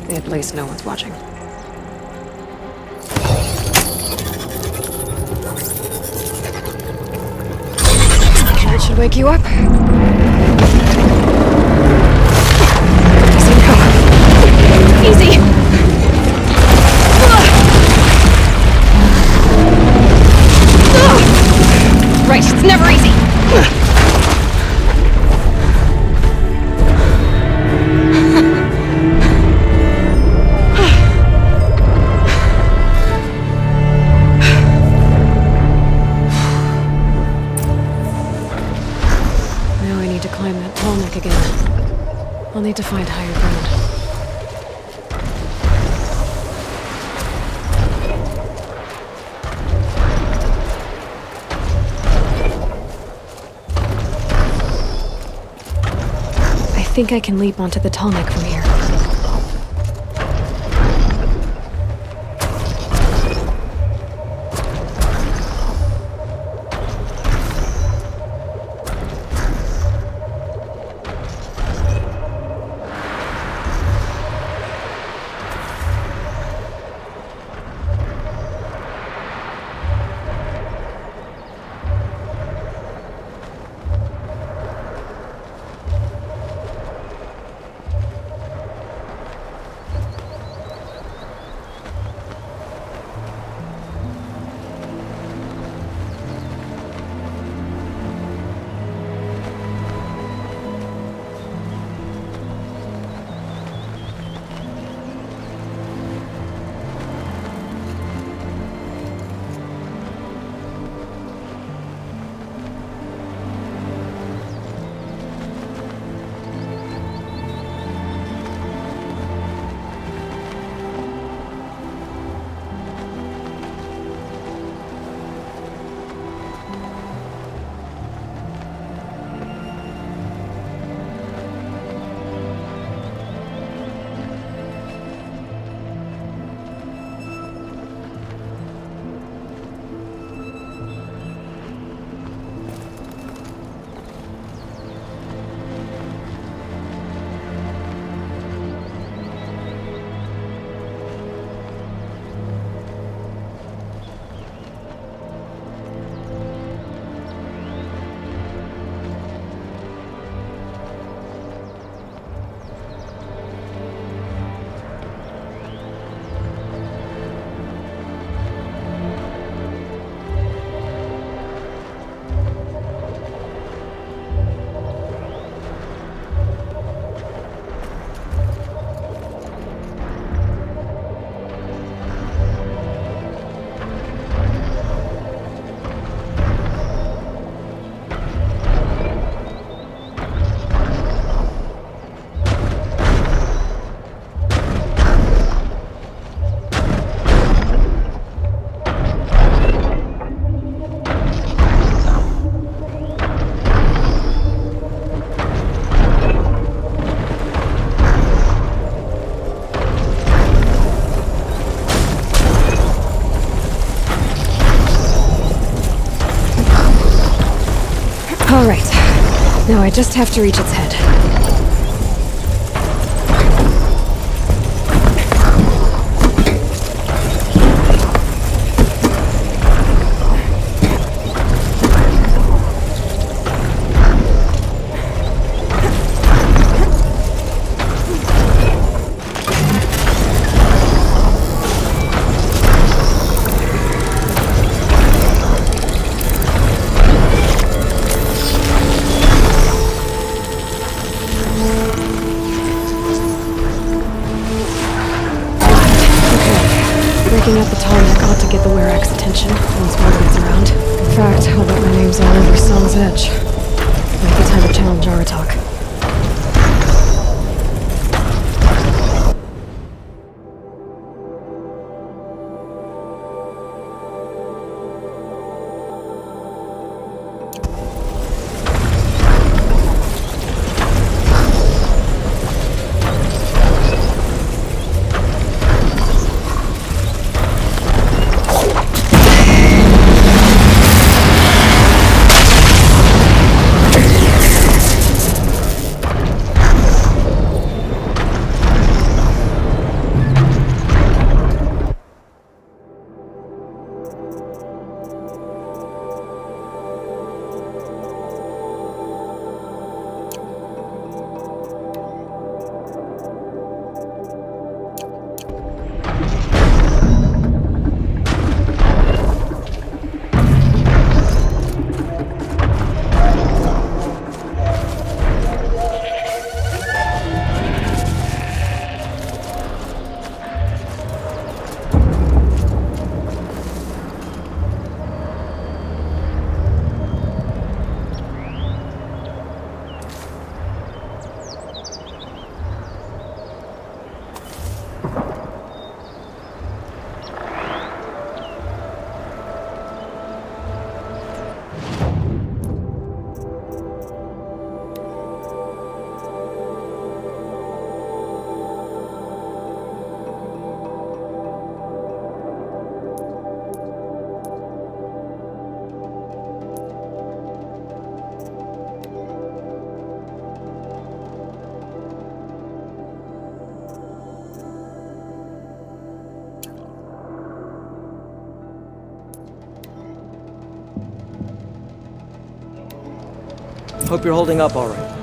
at least no one's watching. That should wake you up. Easy now. Easy! Right, it's never easy. Now I need to climb that Tallneck again. I'll need to find higher ground. I think I can leap onto the Tallneck from here. Now I just have to reach its head. Breaking out the Tallneck ought to get the Werak's attention once word gets around. In fact, I'll bet my name's all over Song's Edge. Might be time to challenge Aratak. Hope you're holding up all right.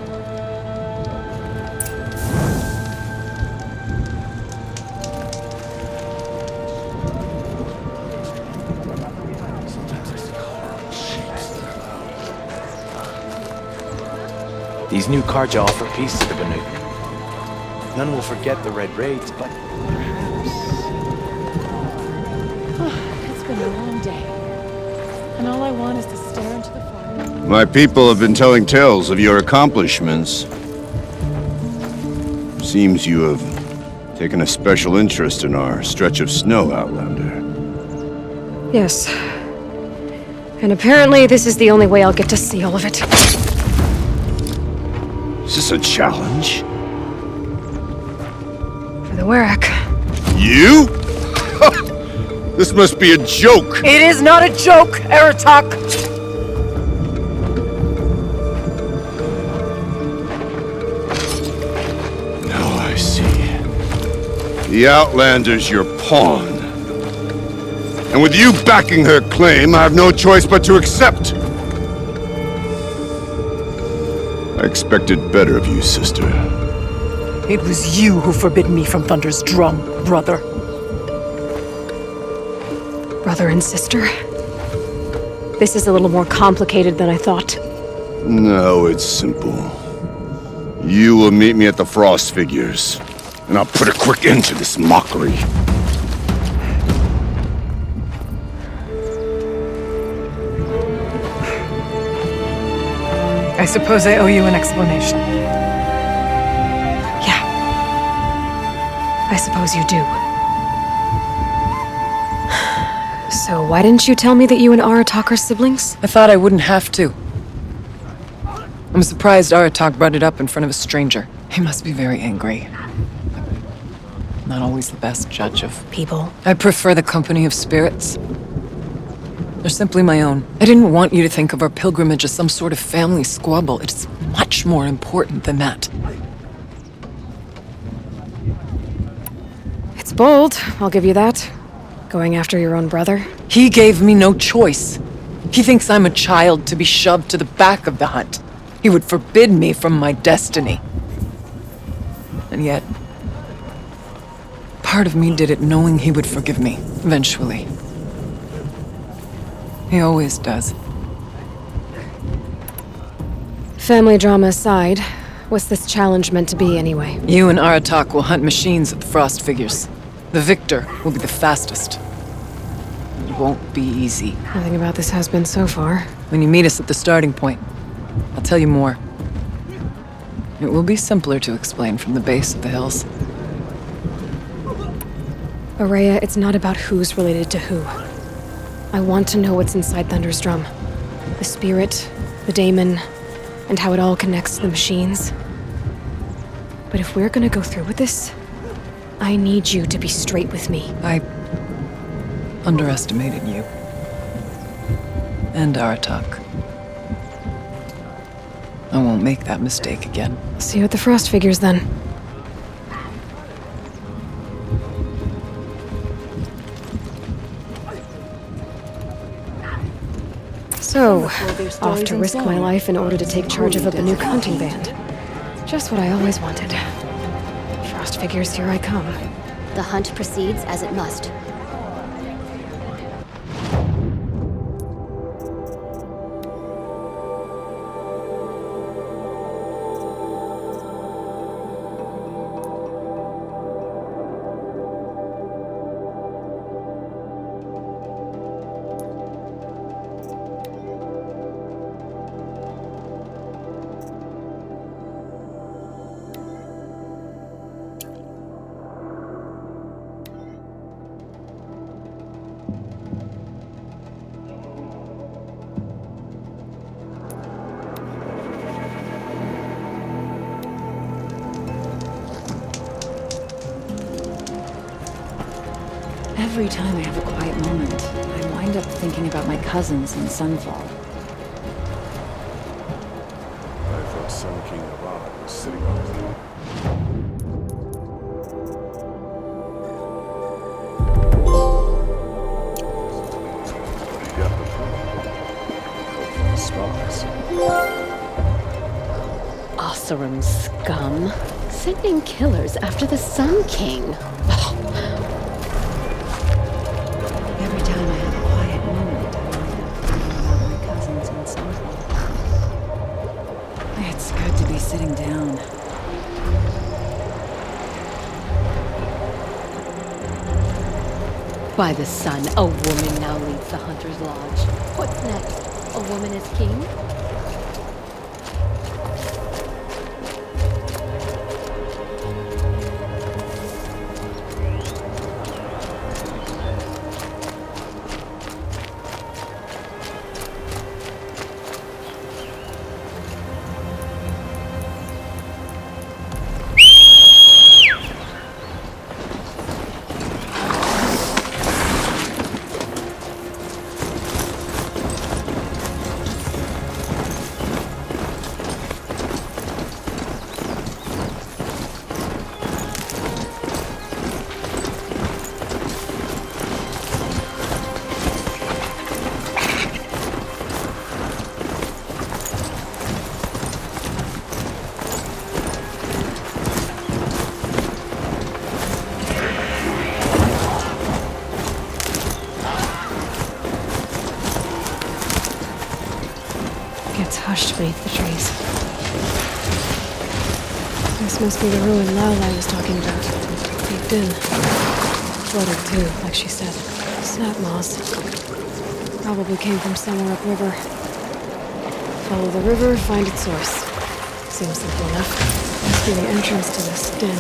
These new Karja offer peace to the Banuk. None will forget the Red Raids, but perhaps... It's been a long day. And all I want is to stare into the fire. My people have been telling tales of your accomplishments. Seems you have taken a special interest in our stretch of snow, Outlander. Yes. And apparently this is the only way I'll get to see all of it. Is this a challenge? For the Werak. You? This must be a joke! It is not a joke, Aratak! Now I see. The Outlander's your pawn. And with you backing her claim, I have no choice but to accept. I expected better of you, sister. It was you who forbid me from Thunder's drum, brother. Brother and sister? This is a little more complicated than I thought. No, it's simple. You will meet me at the Frostfigures, and I'll put a quick end to this mockery. I suppose I owe you an explanation. Yeah. I suppose you do. So why didn't you tell me that you and Aratak are siblings? I thought I wouldn't have to. I'm surprised Aratak brought it up in front of a stranger. He must be very angry. Not always the best judge of People. I prefer the company of spirits. They're simply my own. I didn't want you to think of our pilgrimage as some sort of family squabble. It's much more important than that. It's bold, I'll give you that. Going after your own brother. He gave me no choice. He thinks I'm a child to be shoved to the back of the hunt. He would forbid me from my destiny. And yet, part of me did it knowing he would forgive me, eventually. He always does. Family drama aside, what's this challenge meant to be anyway? You and Aratak will hunt machines at the Frostfigures. The victor will be the fastest. It won't be easy. Nothing about this has been so far. When you meet us at the starting point, I'll tell you more. It will be simpler to explain from the base of the hills. Ourea, it's not about who's related to who. I want to know what's inside Thunder's drum. The spirit, the daemon, and how it all connects to the machines. But if we're gonna go through with this, I need you to be straight with me. I underestimated you. And Aratak. I won't make that mistake again. See you at the Frostfigures then. So, off to risk my life in order to take charge of a Banuk hunting band. Just what I always wanted. Frostfigures, here I come. The hunt proceeds as it must. Every time I have a quiet moment, I wind up thinking about my cousins in Sunfall. I thought Sun King Aloy was sitting on his throne. He got the proof. Spies. Oseram scum. Sending killers after the Sun King. Every time I have a quiet moment, I wind up thinking about my cousins in Sunfall. It's good to be sitting down. By the sun, a woman now leads the Hunter's Lodge. What's next? A woman is king? It's hushed beneath the trees. This must be the ruin Aloy was talking about. Caved in. Flooded too, like she said. Snap moss. Probably came from somewhere upriver. Follow the river, find its source. Seems simple enough. Must be the entrance to this den.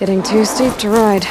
Getting too steep to ride.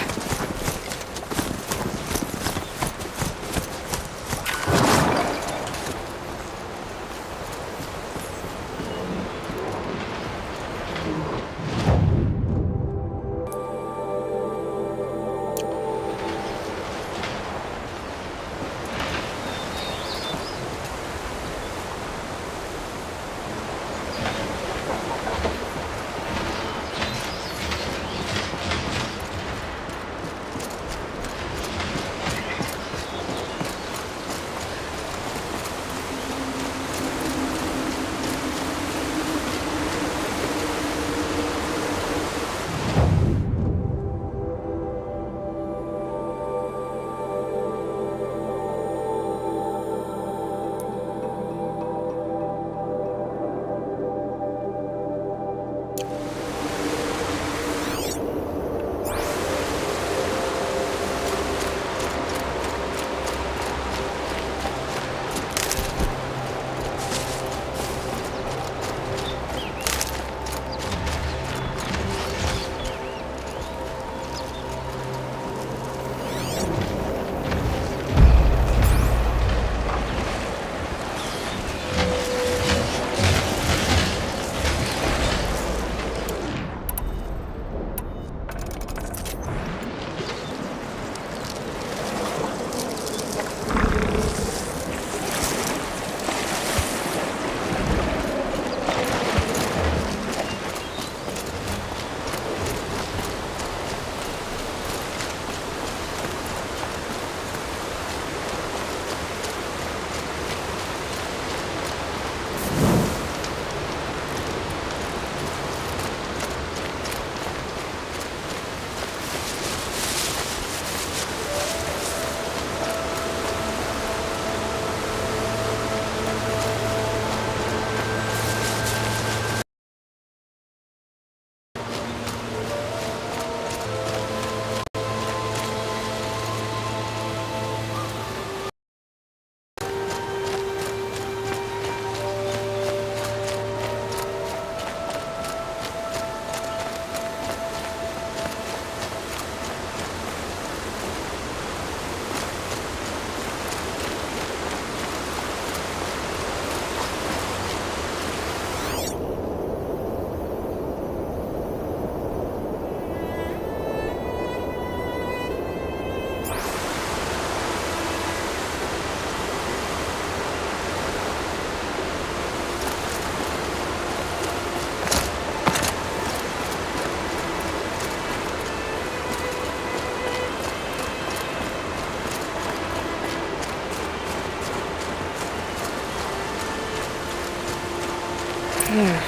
There.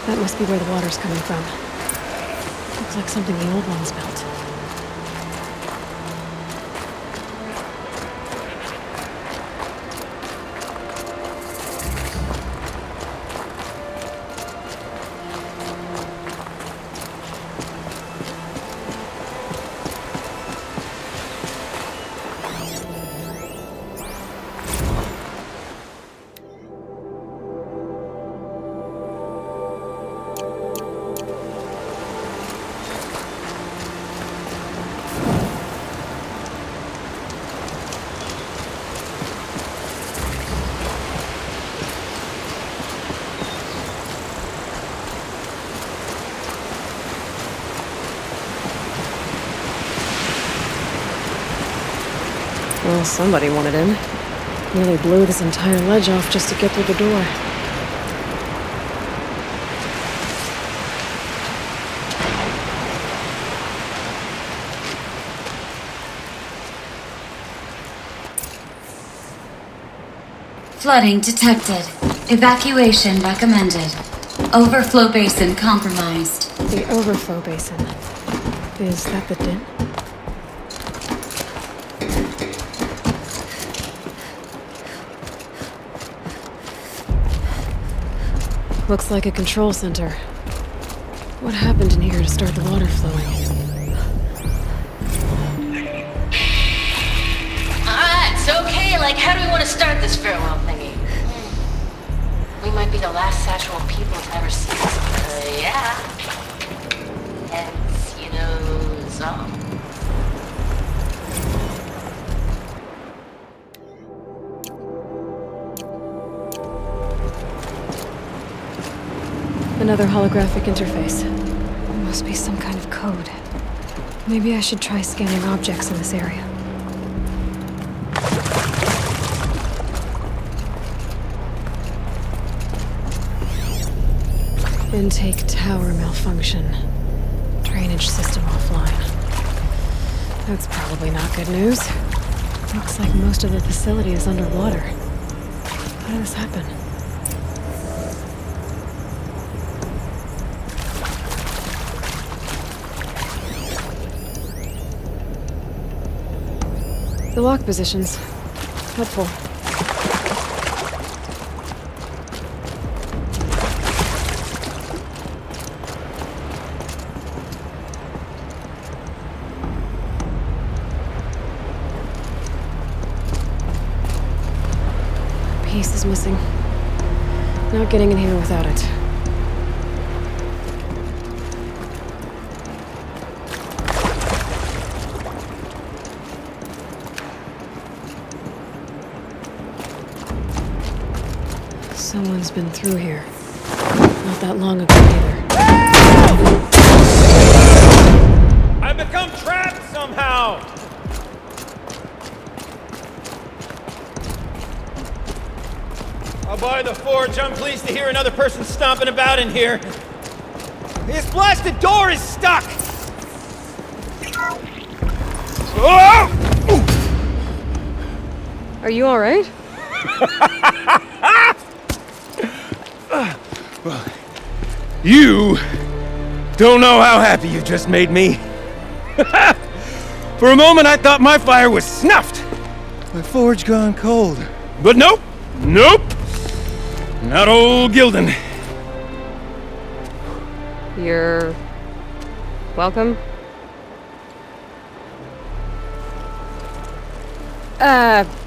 That must be where the water's coming from. Looks like something the old ones built. Well, somebody wanted in. Nearly blew this entire ledge off just to get through the door. Flooding detected. Evacuation recommended. Overflow basin compromised. The overflow basin. Is that the den? Looks like a control center. What happened in here to start the water flowing? It's okay. Like, how do we want to start this farewell thingy? We might be the last Satchel people to ever see this. Yeah. Heads, you know, so. Another holographic interface. Must be some kind of code. Maybe I should try scanning objects in this area. Intake tower malfunction. Drainage system offline. That's probably not good news. Looks like most of the facility is underwater. How did this happen? The lock positions. Helpful. Piece is missing. Not getting in here without it. Someone's been through here. Not that long ago either. I've become trapped somehow! I'll buy the forge. I'm pleased to hear another person stomping about in here. This blasted door is stuck! Are you alright? You don't know how happy you just made me. For a moment, I thought my fire was snuffed. My forge gone cold. But nope. Nope. Not old Gildan. You're... welcome?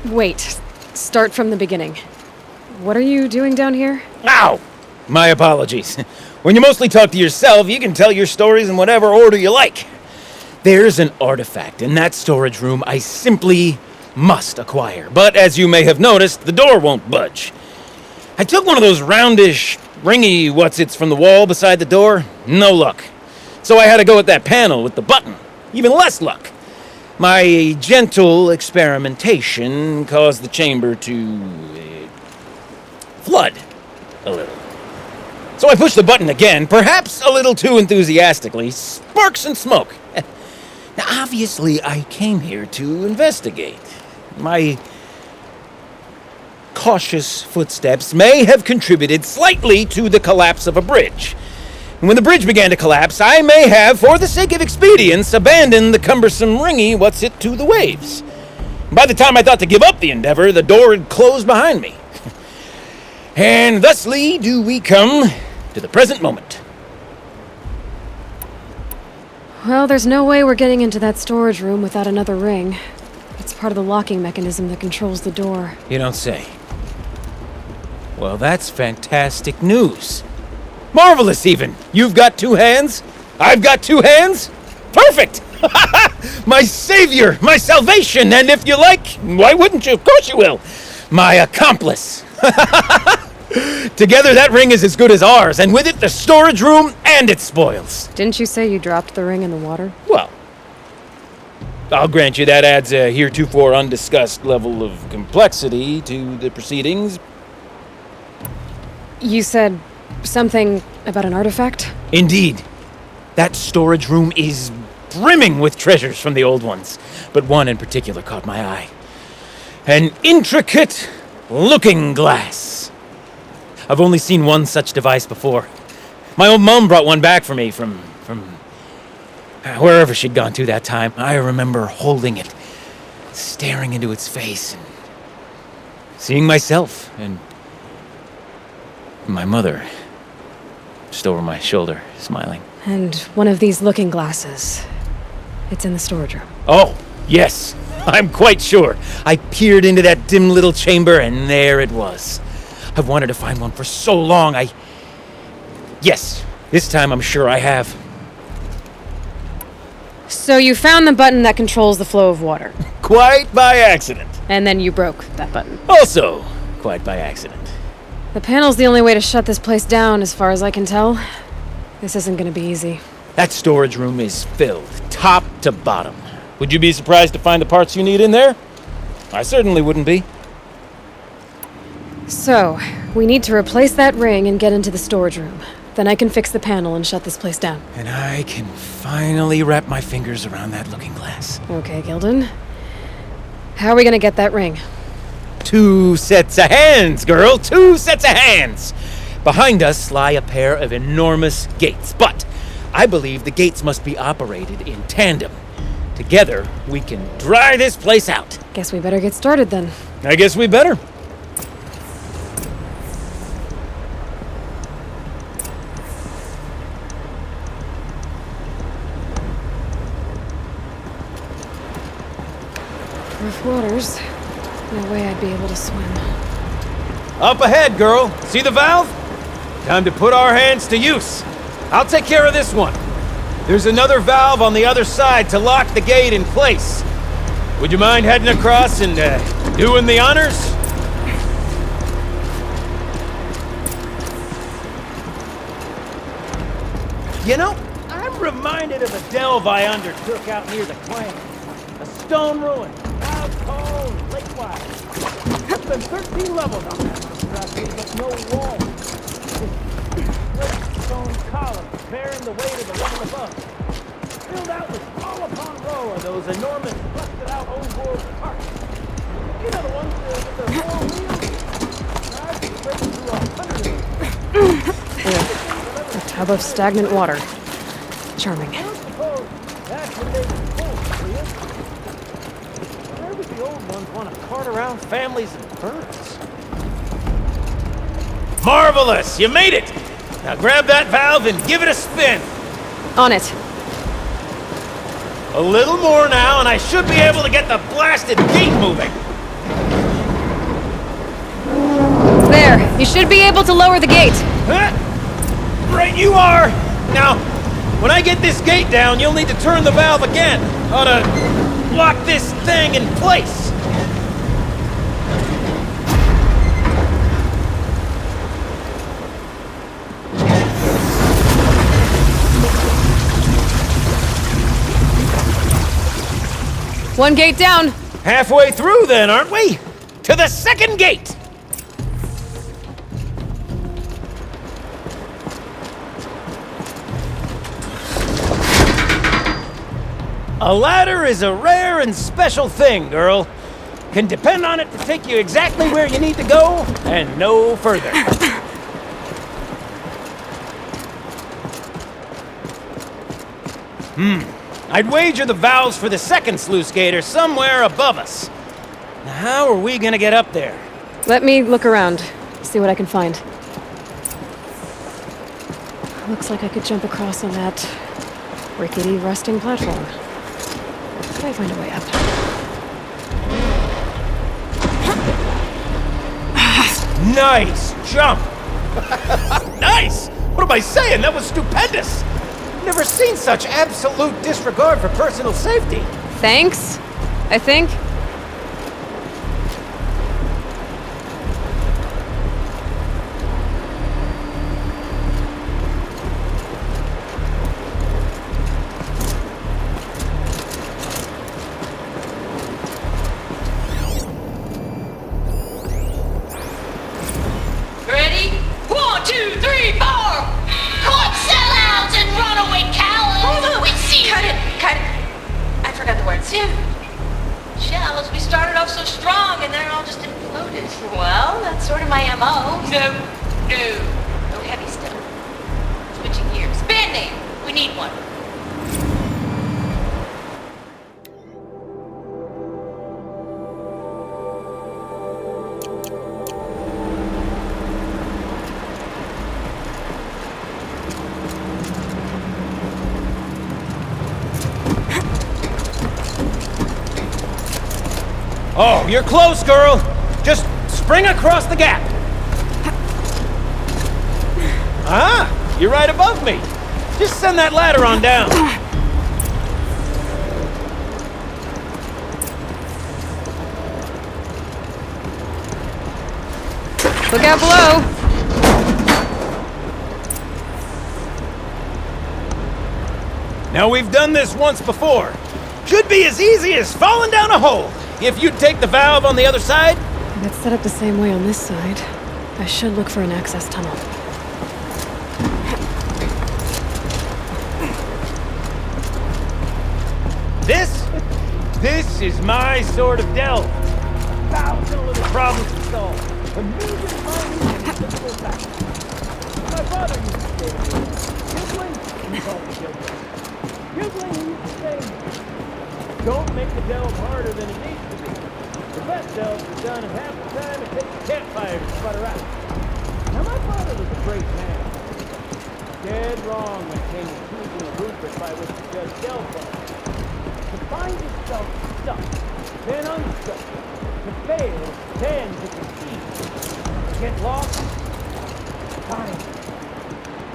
Wait. Start from the beginning. What are you doing down here? Ow! My apologies. When you mostly talk to yourself, you can tell your stories in whatever order you like. There's an artifact in that storage room I simply must acquire. But as you may have noticed, the door won't budge. I took one of those roundish, ringy what's-its from the wall beside the door. No luck. So I had to go with that panel with the button. Even less luck. My gentle experimentation caused the chamber to... flood a little. So I pushed the button again, perhaps a little too enthusiastically. Sparks and smoke. Now, obviously, I came here to investigate. My cautious footsteps may have contributed slightly to the collapse of a bridge. And when the bridge began to collapse, I may have, for the sake of expedience, abandoned the cumbersome ringy what's-it to the waves. By the time I thought to give up the endeavor, the door had closed behind me. And thusly do we come to the present moment. Well, there's no way we're getting into that storage room without another ring. It's part of the locking mechanism that controls the door. You don't say. Well, that's fantastic news. Marvelous, even. You've got two hands. I've got two hands. Perfect! My savior, my salvation, and if you like, why wouldn't you? Of course you will. My accomplice. Together, that ring is as good as ours, and with it, the storage room and its spoils. Didn't you say you dropped the ring in the water? Well, I'll grant you that adds a heretofore undiscussed level of complexity to the proceedings. You said something about an artifact? Indeed. That storage room is brimming with treasures from the old ones, but one in particular caught my eye. An intricate looking glass. I've only seen one such device before. My old mum brought one back for me from wherever she'd gone to that time. I remember holding it, staring into its face, and seeing myself and my mother just over my shoulder, smiling. And one of these looking glasses. It's in the storage room. Oh, yes. I'm quite sure. I peered into that dim little chamber, and there it was. I've wanted to find one for so long. Yes, this time I'm sure I have. So you found the button that controls the flow of water, Quite by accident. and then you broke that button. Also, quite by accident. The panel's the only way to shut this place down, as far as I can tell. This isn't gonna be easy. That storage room is filled, top to bottom. Would you be surprised to find the parts you need in there? I certainly wouldn't be. So, we need to replace that ring and get into the storage room. Then I can fix the panel and shut this place down. And I can finally wrap my fingers around that looking glass. Okay, Gildan. How are we gonna get that ring? 2 sets of hands, girl! 2 sets of hands! Behind us lie a pair of enormous gates, but I believe the gates must be operated in tandem. Together, we can dry this place out. Guess we better get started then. I guess we better. Rough waters. No way I'd be able to swim. Up ahead, girl. See the valve? Time to put our hands to use. I'll take care of this one. There's another valve on the other side to lock the gate in place. Would you mind heading across and doing the honors? You know, I'm reminded of a delve I undertook out near the clan. A stone ruin, cloud cone, lake wide. There's been 13 levels on that monstrosity, but no walls. Great stone columns bearing the weight of the level above. Filled out with row upon row of those enormous rusted out old world carts. You know the ones with the 4 wheels? I've been breaking through 100 of them. A tub of stagnant water. Charming. I suppose that's what they pull for you. Where would the old ones want to cart around families and birds? Marvelous! You made it! Now grab that valve and give it a spin. On it. A little more now, and I should be able to get the blasted gate moving. There. You should be able to lower the gate. Huh? Right you are! Now, when I get this gate down, you'll need to turn the valve again. Ought to lock this thing in place. One gate down. Halfway through then, aren't we? To the second gate! A ladder is a rare and special thing, girl. Can depend on it to take you exactly where you need to go, and no further. I'd wager the valves for the second sluice gate are somewhere above us. Now, how are we gonna get up there? Let me look around. See what I can find. Looks like I could jump across on that rickety, rusting platform. Try to find a way up. Nice jump! Nice! What am I saying? That was stupendous! Never seen such absolute disregard for personal safety. Thanks, I think. Ready? 1, 2, 3, 4! Caught sellouts and runaway cowards! We see Cut it! I forgot the words. Yeah. Shells, we started off so strong and then it all just imploded. Well, that's sort of my MO. No heavy stuff. Switching gears. Band name! We need one. Oh, you're close, girl! Just spring across the gap! Ah, you're right above me! Just send that ladder on down. Look out below! Now we've done this once before. Should be as easy as falling down a hole. If you'd take the valve on the other side. It's set up the same way on this side. I should look for an access tunnel. This is my sort of delve. 1,000 little problems to solve. A million minute physical facts. My father used to say, Gilbling, he called me Gilbling. Gilbling used to say, don't make the delve harder than it needs to be. The best delves are done in half the time it takes a campfire to sputter out. Now my father was a great man. Dead wrong when it came to choosing a rubric by which to judge delve on. To find yourself stuck, then unstuck. To fail, then to succeed. To get lost, find.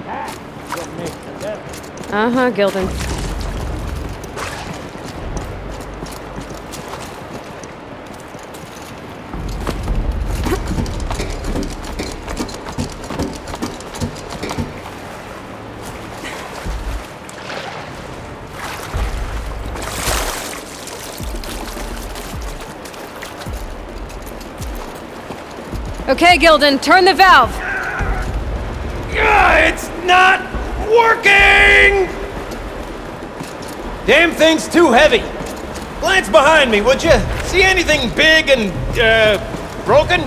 That's what makes the devil. Uh-huh, Gildan. Okay, Gildan, turn the valve! It's not working! Damn thing's too heavy. Glance behind me, would you? See anything big and, broken?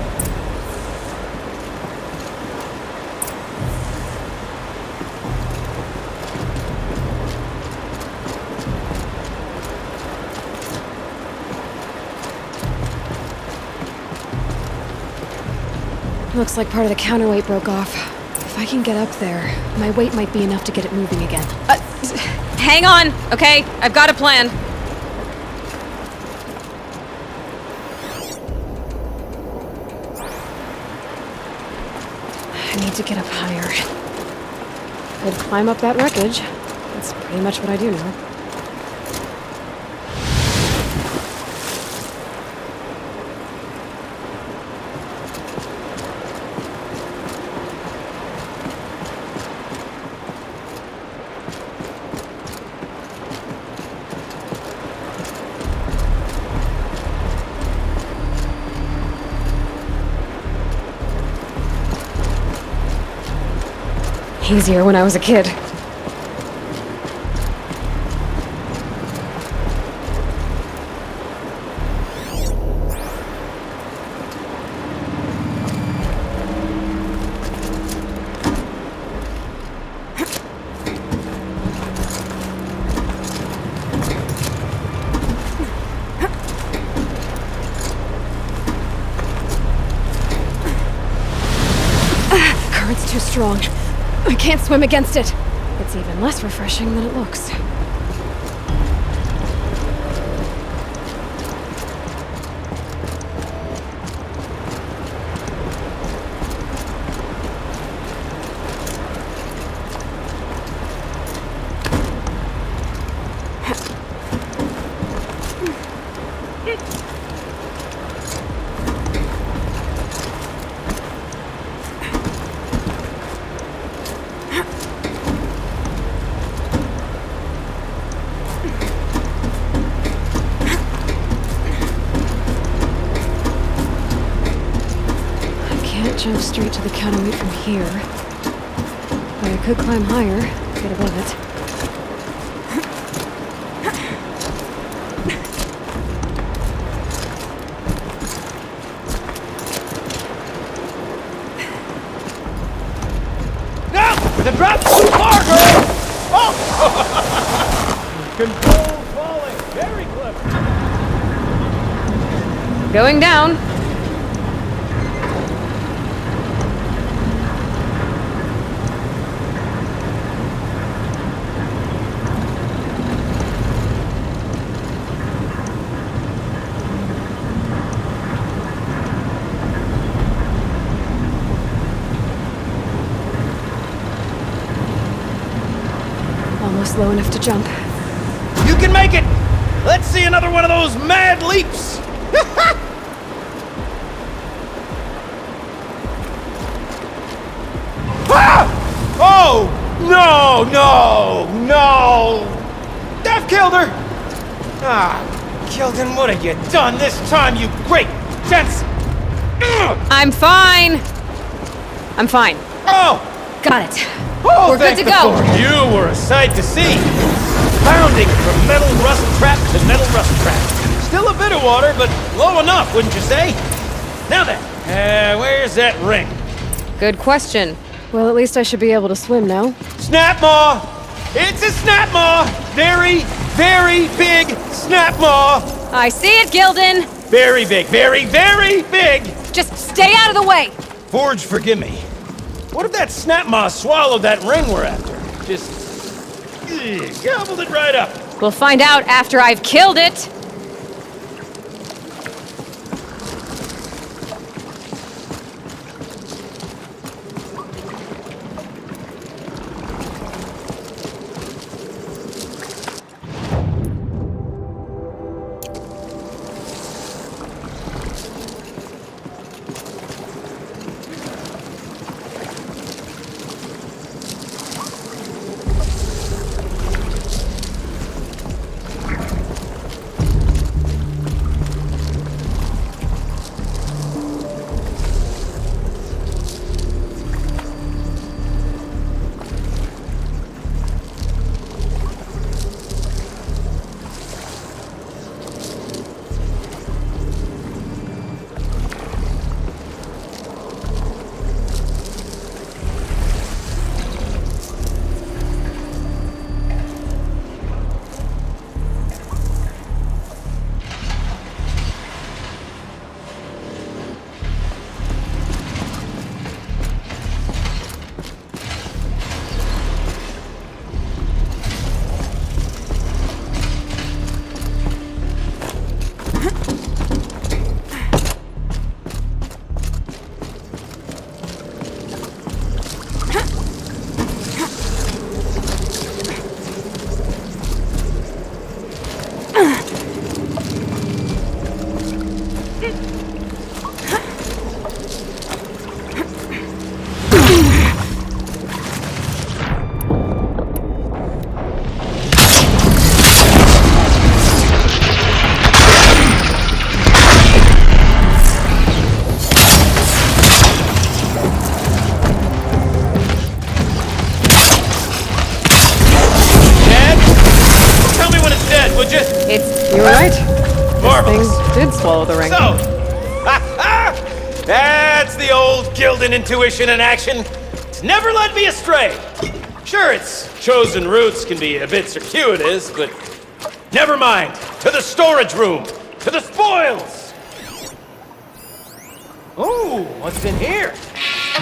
Looks like part of the counterweight broke off. If I can get up there, my weight might be enough to get it moving again. Hang on, okay? I've got a plan. I need to get up higher. Could climb up that wreckage. That's pretty much what I do now. Easier when I was a kid. Current's too strong. I can't swim against it. It's even less refreshing than it looks. Jump straight to the counterweight from here. But I could climb higher, get above it. No! The drop's too far, girl! Oh! Controlled falling. Very clever. Going down. Almost low enough to jump. You can make it! Let's see another one of those mad leaps! No, no, no! I've killed her! Ah, Gildan, what have you done this time, you great gents? I'm fine. I'm fine. Oh! Got it. Oh, We're good thank to the go. Lord. You were a sight to see. Pounding from metal rust trap to metal rust trap. Still a bit of water, but low enough, wouldn't you say? Now then, where's that ring? Good question. Well, at least I should be able to swim now. Snap maw! It's a snap maw! Very, very big snap maw! I see it, Gildan. Very big, very, very big! Just stay out of the way. Forge, forgive me. What if that snap maw swallowed that ring we're after? Just gobbled it right up. We'll find out after I've killed it. You're right. Marvelous. This thing did swallow the ring. So, that's the old Gildan intuition in action. It's never led me astray. Sure, its chosen routes can be a bit circuitous, but never mind. To the storage room. To the spoils. Oh, what's in here?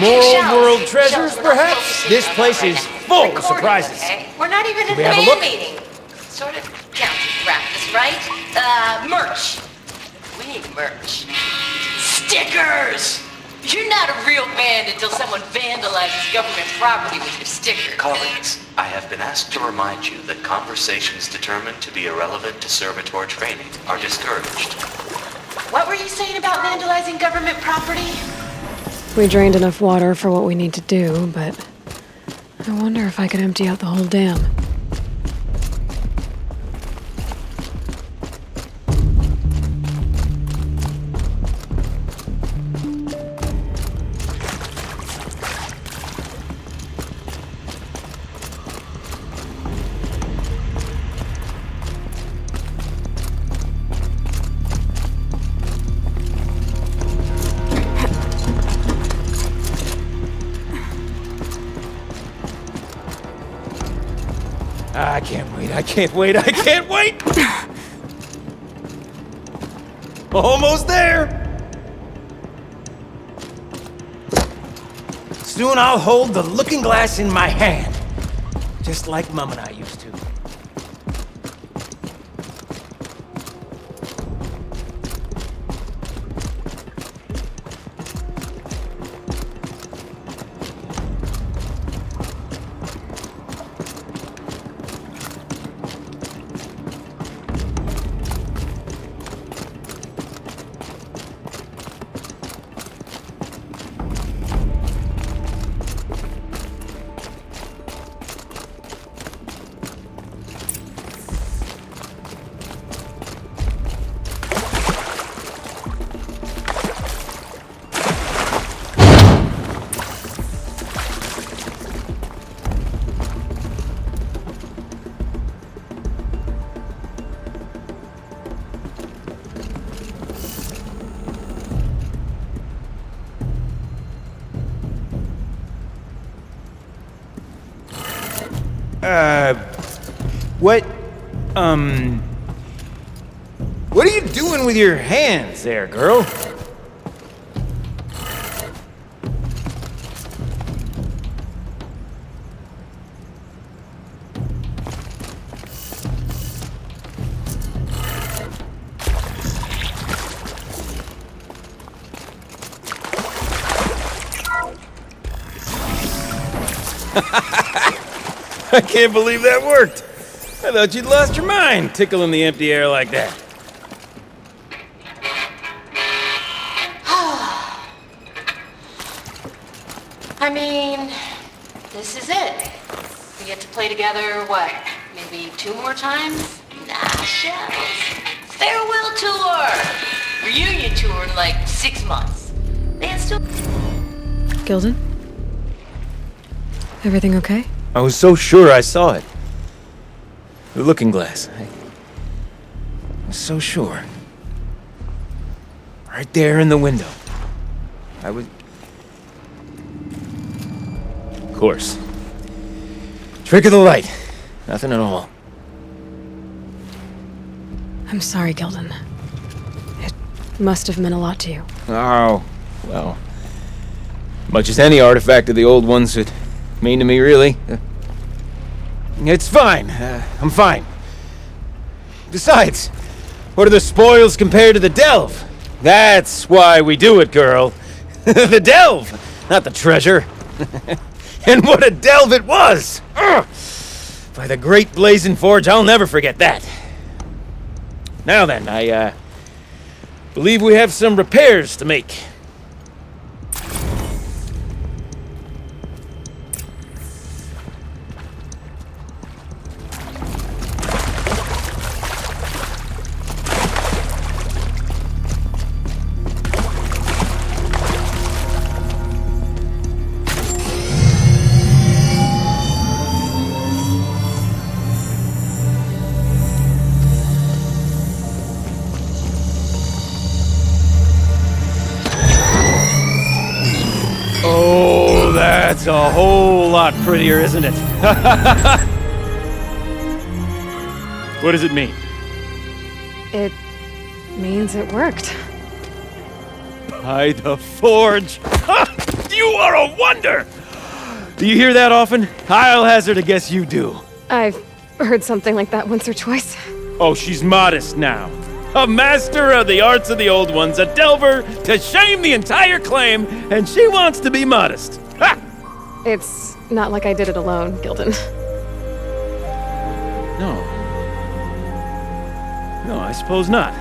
More old world treasures, perhaps? This place is full of surprises. Okay? We're not even in we the have a main look? meeting. Sort of counts as practice, right? Merch. We need merch. Stickers! You're not a real band until someone vandalizes government property with your sticker. Colleagues, I have been asked to remind you that conversations determined to be irrelevant to servitor training are discouraged. What were you saying about vandalizing government property? We drained enough water for what we need to do, but I wonder if I could empty out the whole dam. I can't wait, I can't wait! Almost there! Soon I'll hold the looking glass in my hand, just like Mum and I used to. What, what are you doing with your hands there, girl? I can't believe that worked. I thought you'd lost your mind, tickling the empty air like that. I mean, this is it. We get to play together, what, maybe 2 more times? Nah, shells. Farewell tour! Reunion tour in like 6 months. Man, still... Gilden? Everything okay? I was so sure I saw it. The looking glass. I was so sure. Right there in the window. I was... Of course. Trick of the light. Nothing at all. I'm sorry, Gilden. It must have meant a lot to you. Oh, well. Much as any artifact of the old ones would mean to me, really. It's fine. I'm fine. Besides, what are the spoils compared to the delve? That's why we do it, girl. The delve, not the treasure. And what a delve it was! Ugh. By the great blazing forge, I'll never forget that. Now then, I believe we have some repairs to make. That's a whole lot prettier, isn't it? What does it mean? It means it worked. By the forge! You are a wonder! Do you hear that often? I'll hazard a guess you do. I've heard something like that once or twice. Oh, she's modest now. A master of the arts of the old ones, a delver to shame the entire claim, and she wants to be modest. Ha! It's not like I did it alone, Gilden. No. No, I suppose not.